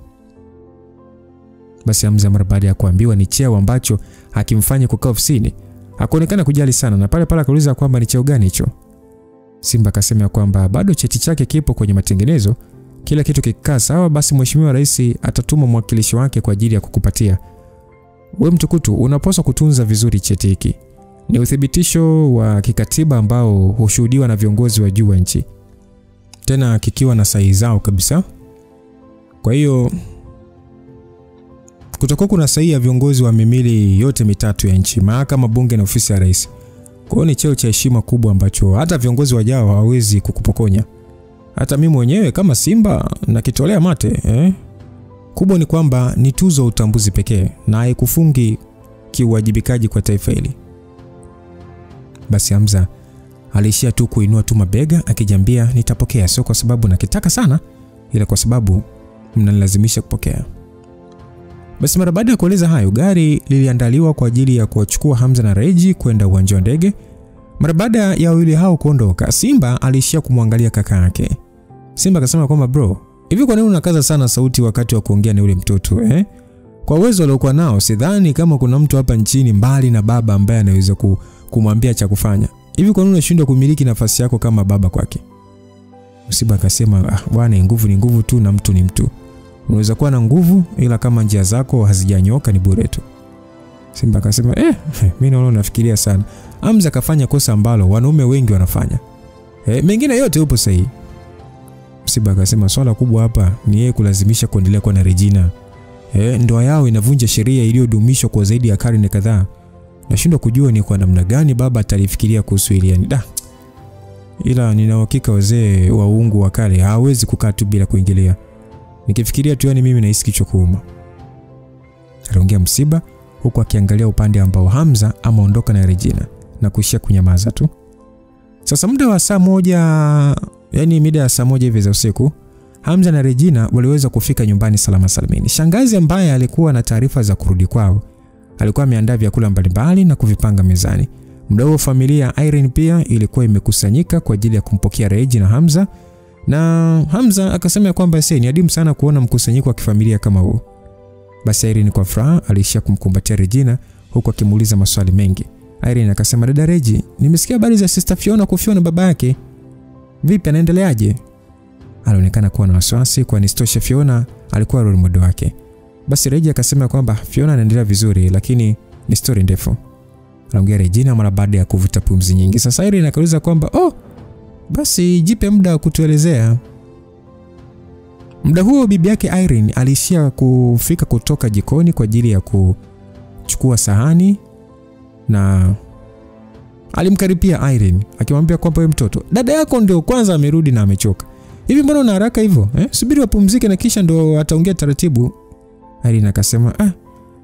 Basi Hamza mara baada ya kuambiwa ni cheo ambacho hakimfanya kukaa ofisini, hakuonekana kujali sana, na pale akauliza kwamba ni cheo gani hicho. Simba akasema kwamba bado cheti chake kipo kwenye matengenezo, kila kitu kikaa sawa basi Mheshimiwa Rais atatuma mwakilishi wake kwa ajili ya kukupatia. Wewe Mtukutu, unapaswa kutunza vizuri cheti hiki. Ni uthibitisho wa kikatiba ambao hushuhudiwa na viongozi wa juu wa nchi, tena kikiwa na sahihi zao kabisa. Kwa hiyo kutakuwa kuna sahihi ya viongozi wa mimili yote mitatu ya nchi, mahakama, bunge na ofisi ya rais. Kwa hiyo ni cheo cha heshima kubwa ambacho hata viongozi wajao hawawezi kukupokonya. Hata mimi mwenyewe kama Simba nakitolea mate. Kubwa ni kwamba ni tuzo utambuzi pekee na haikufungi kiuwajibikaji kwa taifa hili. Basi Hamza alishia tu kuinua tu mabega akijambia, nitapokea, sio kwa sababu nakitaka sana, ila kwa sababu mnanilazimisha kupokea. Basi mara baada ya kueleza hayo, gari liliandaliwa kwa ajili ya kuwachukua Hamza na Reji kwenda uwanja wa ndege. Mara baada ya wawili hao kuondoka, Simba alishia kumwangalia kaka yake. Simba akasema kwamba, bro, hivi kwa nini unakaza sana sauti wakati wa kuongea na yule mtoto? Kwa uwezo aliokuwa nao, sidhani kama kuna mtu hapa nchini mbali na baba ambaye anaweza kumwambia cha kufanya. Hivi kwa nini unashindwa kumiliki nafasi yako kama baba kwake? Simba akasema, bwana, nguvu ni nguvu tu na mtu ni mtu. Unaweza kuwa na nguvu ila kama njia zako hazijanyoka ni bure tu. Simba akasema, mimi naona unafikiria sana. Hamza kafanya kosa ambalo wanaume wengi wanafanya. Mengine yote upo sahihi. Simba akasema, swala kubwa hapa ni yeye kulazimisha kuendelea kwa na Regina. Ndoa yao inavunja sheria iliyodumishwa kwa zaidi ya karne kadhaa. Nashindwa kujua ni kwa namna gani baba atalifikiria kuhusu hili yani. Ila nina uhakika wazee wa uungu wa kale hawezi kukaa tu bila kuingilia. Nikifikiria tu yani mimi nahisi kichwa kuuma. Aliongea Msiba huku akiangalia upande ambao Hamza ameondoka na Regina na kuishia kunyamaza tu. Sasa muda wa saa moja, yani mida ya saa moja hivi za usiku, Hamza na Regina waliweza kufika nyumbani salama salimini. Shangazi ambaye alikuwa na taarifa za kurudi kwao alikuwa ameandaa vyakula mbalimbali na kuvipanga mezani. Muda huo familia Irene pia ilikuwa imekusanyika kwa ajili ya kumpokea Regina na Hamza. Na Hamza akasema kwamba ni adimu sana kuona mkusanyiko wa kifamilia kama huu. Basi Irene kwa furaha alishia kumkumbatia Regina huku akimuuliza maswali mengi. Irene akasema, dada Regi, nimesikia habari za sister Fiona kufiwa na baba yake. Vipi, anaendeleaje? Alionekana kuwa na wasiwasi kwani stosha Fiona alikuwa role model wake. Basi Regi akasema kwamba Fiona anaendelea vizuri lakini ni story ndefu. Anaongea Regina mara baada ya kuvuta pumzi nyingi. Sasa Irene akauliza kwamba, basi jipe muda wa kutuelezea. Muda huo bibi yake Irene alishia kufika kutoka jikoni kwa ajili ya kuchukua sahani na alimkaribia Irene akimwambia kwamba, wewe mtoto, dada yako ndio kwanza amerudi na amechoka. Hivi mbona una haraka hivyo? Subiri wapumzike na kisha ndio ataongea taratibu. Irene akasema,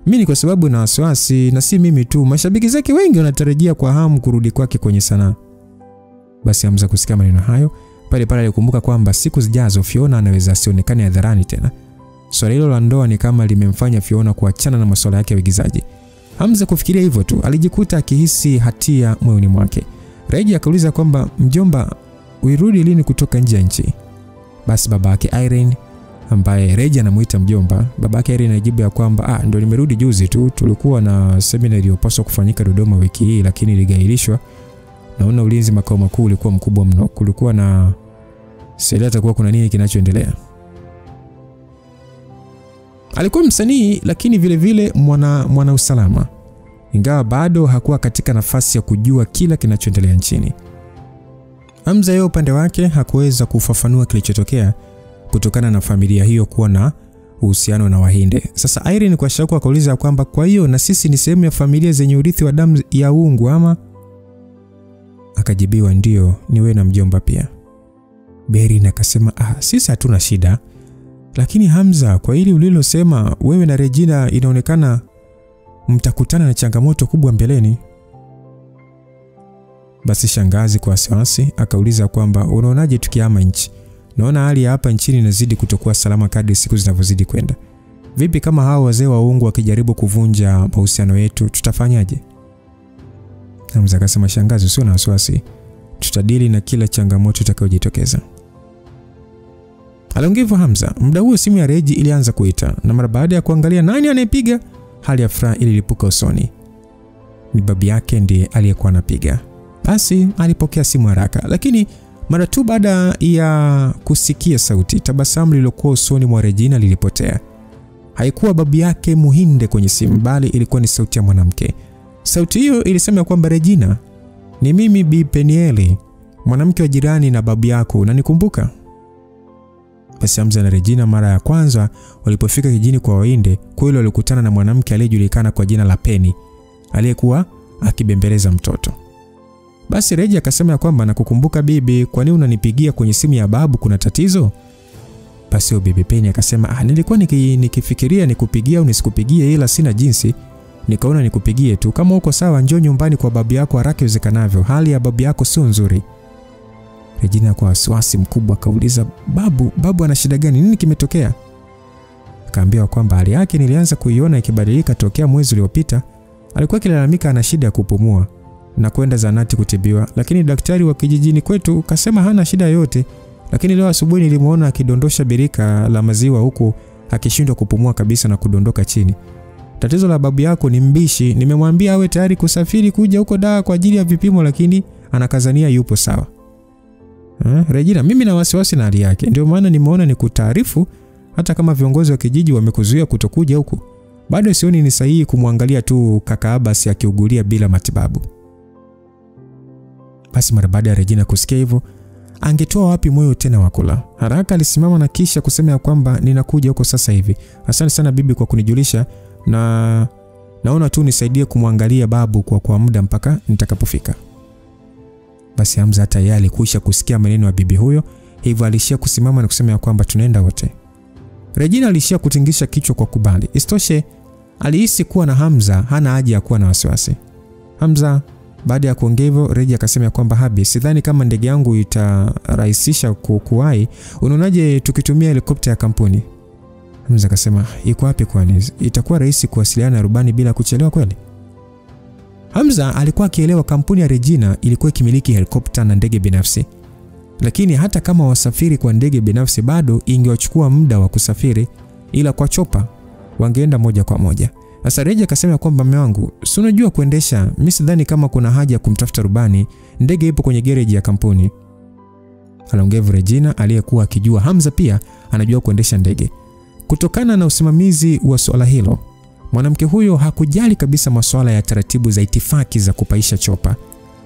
mimi ni kwa sababu na wasiwasi, na si mimi tu, mashabiki zake wengi wanatarajia kwa hamu kurudi kwake kwenye sanaa. Basi Hamza kusikia maneno hayo, pale alikumbuka kwamba siku zijazo Fiona anaweza asionekane hadharani tena. Swala hilo la ndoa ni kama limemfanya Fiona kuachana na masuala yake ya uigizaji. Hamza kufikiria hivyo tu, alijikuta akihisi hatia moyoni mwake. Regi akauliza kwamba, mjomba, uirudi lini kutoka nje ya nchi? Basi babake Irene, ambaye Regi anamuita mjomba, babake Irene anajibu ya kwamba, ndio nimerudi juzi tu, tulikuwa na seminar iliyopaswa kufanyika Dodoma wiki hii lakini iligairishwa naona ulinzi makao makuu ulikuwa mkubwa mno. Kulikuwa na sela, atakuwa kuna nini kinachoendelea. Alikuwa msanii lakini vile vile mwana usalama, ingawa bado hakuwa katika nafasi ya kujua kila kinachoendelea nchini. Hamza yeye upande wake hakuweza kufafanua kilichotokea kutokana na familia hiyo kuwa na uhusiano na Wahinde. Sasa Irene kwa shauku akauliza kwamba kwa hiyo na sisi ni sehemu ya familia zenye urithi wa damu ya uungu ama? Akajibiwa ndio, ni wewe na mjomba pia. Berin akasema sisi hatuna shida. Lakini Hamza, kwa hili ulilosema wewe na Regina inaonekana mtakutana na changamoto kubwa mbeleni. Basi shangazi kwa wasiwasi akauliza kwamba unaonaje tukihama nchi? Naona hali hapa nchini inazidi kutokuwa salama kadri siku zinavyozidi kwenda. Vipi kama hao wazee wa uungu wakijaribu kuvunja mahusiano yetu, tutafanyaje? Hamza akasema shangazi, usio na wasiwasi. Tutadili na kila changamoto itakayojitokeza. Aliongevu Hamza. Muda huo simu ya Reji ilianza kuita na mara baada ya kuangalia nani anayepiga, hali ya furaha ililipuka usoni. Ni babi yake ndiye aliyekuwa anapiga. Basi alipokea simu haraka, lakini mara tu baada ya kusikia sauti, tabasamu lililokuwa usoni mwa Regina lilipotea. Haikuwa babi yake Muhinde kwenye simu, bali ilikuwa ni sauti ya mwanamke. Sauti hiyo ilisema kwamba Regina, ni mimi Bi Penieli, mwanamke wa jirani na babi yako, unanikumbuka? Basi Hamza na Regina mara ya kwanza walipofika kijijini kwa Wahinde, kweli walikutana na mwanamke aliyejulikana kwa jina la Penny, aliyekuwa akibembeleza mtoto. Basi Reji akasema kwamba nakukumbuka bibi, kwa nini unanipigia kwenye simu ya babu, kuna tatizo? Basi bibi Penny akasema nilikuwa nikifikiria nikupigia au nisikupigie, ila sina jinsi, nikaona nikupigie tu. Kama uko sawa njoo nyumbani kwa babu yako haraka iwezekanavyo, hali ya babu yako sio nzuri. Regina kwa wasiwasi mkubwa akauliza, babu ana shida gani? Nini kimetokea? Akaambiwa kwamba hali yake nilianza kuiona ikibadilika tokea mwezi uliopita. Alikuwa akilalamika ana shida ya kupumua na kwenda zanati kutibiwa, lakini daktari wa kijijini kwetu kasema hana shida yoyote. Lakini leo asubuhi nilimuona akidondosha birika la maziwa huku akishindwa kupumua kabisa na kudondoka chini. Tatizo la babu yako ni mbishi, nimemwambia awe tayari kusafiri kuja huko Dar kwa ajili ya vipimo, lakini anakazania yupo sawa. Regina, mimi na wasiwasi na hali yake, ndio maana nimeona nikutaarifu. Hata kama viongozi wa kijiji wamekuzuia kutokuja huku, bado sioni ni sahihi kumwangalia tu kaka Abbas akiugulia bila matibabu. Basi mara baada ya Regina kusikia hivyo, angetoa wapi moyo tena wakula. Haraka alisimama na kisha kusema kwamba ninakuja huko sasa hivi. Asante sana bibi kwa kunijulisha, na naona tu nisaidie kumwangalia babu kwa muda mpaka nitakapofika. Basi Hamza hata yeye alikwisha kusikia maneno ya bibi huyo, hivyo alishia kusimama na kusema kwamba tunaenda wote. Regina alishia kutingisha kichwa kwa kubali. Isitoshe alihisi kuwa na Hamza hana haja ya kuwa na wasiwasi. Hamza baada ya kuongea hivyo, Reji akasema kwamba habi, sidhani kama ndege yangu itarahisisha kukuwai. Unaonaje tukitumia helikopta ya kampuni? Hamza akasema iko wapi kwani? Itakuwa rahisi kuwasiliana na rubani bila kuchelewa kweli? Hamza alikuwa akielewa kampuni ya Regina ilikuwa ikimiliki helikopta na ndege binafsi. Lakini hata kama wasafiri kwa ndege binafsi bado ingewachukua muda wa kusafiri, ila kwa chopa wangeenda moja kwa moja. Sasa Reji akasema kwamba mume wangu, si unajua kuendesha, mimi sidhani kama kuna haja ya kumtafuta rubani, ndege ipo kwenye gereji ya kampuni. Alongevu Regina aliyekuwa akijua Hamza pia anajua kuendesha ndege. Kutokana na usimamizi wa swala hilo, mwanamke huyo hakujali kabisa masuala ya taratibu za itifaki za kupaisha chopa.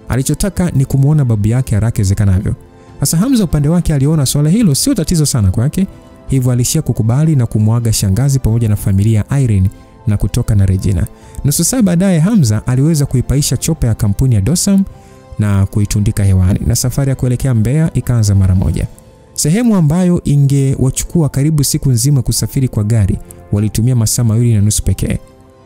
Alichotaka ni kumuona babu yake haraka iwezekanavyo. Sasa Hamza upande wake aliona swala hilo sio tatizo sana kwake, hivyo alishia kukubali na kumwaga shangazi pamoja na familia Irene na kutoka na Regina. Nusu saa baadaye Hamza aliweza kuipaisha chopa ya kampuni ya Dosam na kuitundika hewani, na safari ya kuelekea Mbeya ikaanza mara moja. Sehemu ambayo ingewachukua karibu siku nzima kusafiri kwa gari, walitumia masaa 2.5 pekee.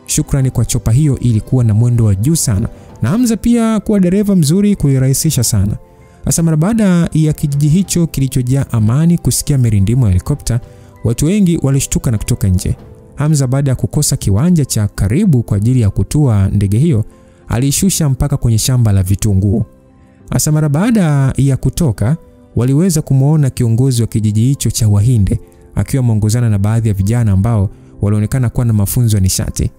Shukrani kwa chopa hiyo ilikuwa na mwendo wa juu sana, na Hamza pia kuwa dereva mzuri kuirahisisha sana. Hasa mara baada ya kijiji hicho kilichojaa amani kusikia merindimo ya helikopta, watu wengi walishtuka na kutoka nje. Hamza baada ya kukosa kiwanja cha karibu kwa ajili ya kutua ndege hiyo, alishusha mpaka kwenye shamba la vitunguu. Hasa mara baada ya kutoka, waliweza kumuona kiongozi wa kijiji hicho cha Wahinde akiwa mwongozana na baadhi ya vijana ambao walionekana kuwa na mafunzo ya nishati.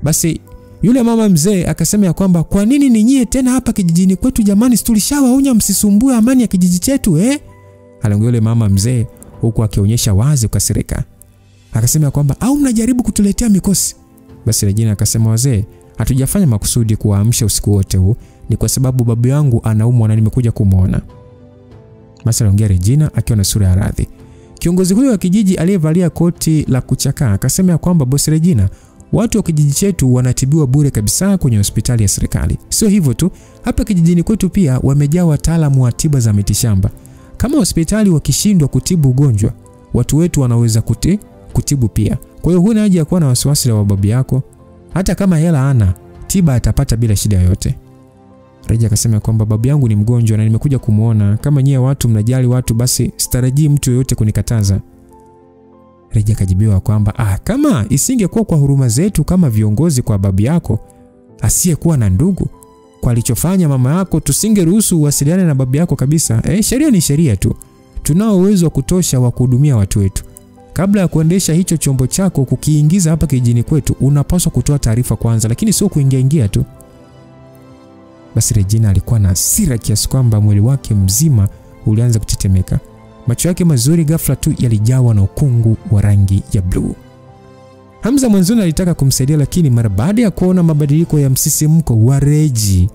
Basi Yule mama mzee akasema ya kwamba kwa nini ni nyie tena hapa kijijini kwetu jamani, tulishawaonya msisumbue amani ya kijiji chetu Aliongea yule mama mzee huku akionyesha wazi kukasirika. Akasema ya kwamba au mnajaribu kutuletea mikosi? Basi Regina akasema wazee, hatujafanya makusudi kuwaamsha usiku wote huu, ni kwa sababu babu yangu anaumwa na nimekuja kumuona. Basi aliongea Regina akiwa na sura ya radhi. Kiongozi huyo wa kijiji aliyevalia koti la kuchakaa akasema ya kwamba bosi Regina, watu wa kijiji chetu wanatibiwa bure kabisa kwenye hospitali ya serikali. Sio hivyo tu, hapa kijijini kwetu pia wamejaa wataalamu wa tiba za mitishamba. Kama hospitali wakishindwa kutibu ugonjwa, watu wetu wanaweza kutibu pia. Kwa hiyo huna haja ya kuwa na wasiwasi na babu yako. Hata kama hela ana, tiba atapata bila shida yoyote. Reja akasema kwamba babu yangu ni mgonjwa na nimekuja kumuona. Kama nyie watu mnajali watu, basi sitarajii mtu yoyote kunikataza. Reja akajibiwa kwamba kama isingekuwa kwa huruma zetu kama viongozi kwa babu yako asiyekuwa na ndugu, kwa alichofanya mama yako, tusingeruhusu uwasiliane na babu yako kabisa. Sheria ni sheria tu. Tunao uwezo wa kutosha wa kuhudumia watu wetu. Kabla ya kuendesha hicho chombo chako kukiingiza hapa kijijini kwetu, unapaswa kutoa taarifa kwanza, lakini sio kuingia tu. Basi Regina alikuwa na hasira kiasi kwamba mwili wake mzima ulianza kutetemeka. Macho yake mazuri ghafla tu yalijawa na ukungu wa rangi ya blue. Hamza mwanzoni alitaka kumsaidia, lakini mara baada ya kuona mabadiliko ya msisimko wa Reji,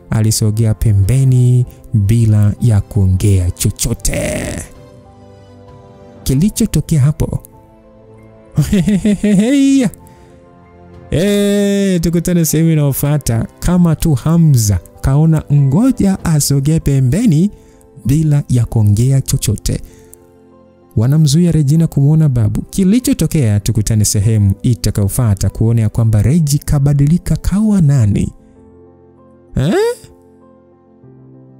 alisogea pembeni bila ya kuongea chochote. Kilichotokea hapo, tukutane sehemu inayofuata. Kama tu Hamza kaona ngoja asogee pembeni bila ya kuongea chochote, wanamzuia Regina kumuona babu. Kilichotokea, tukutane sehemu itakayofuata kuona kwamba Reji kabadilika kawa nani.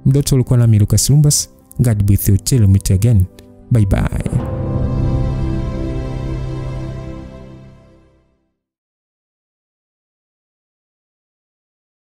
Mdoto ulikuwa na Lucas Lumbas. God be with you till we meet again. Bye bye.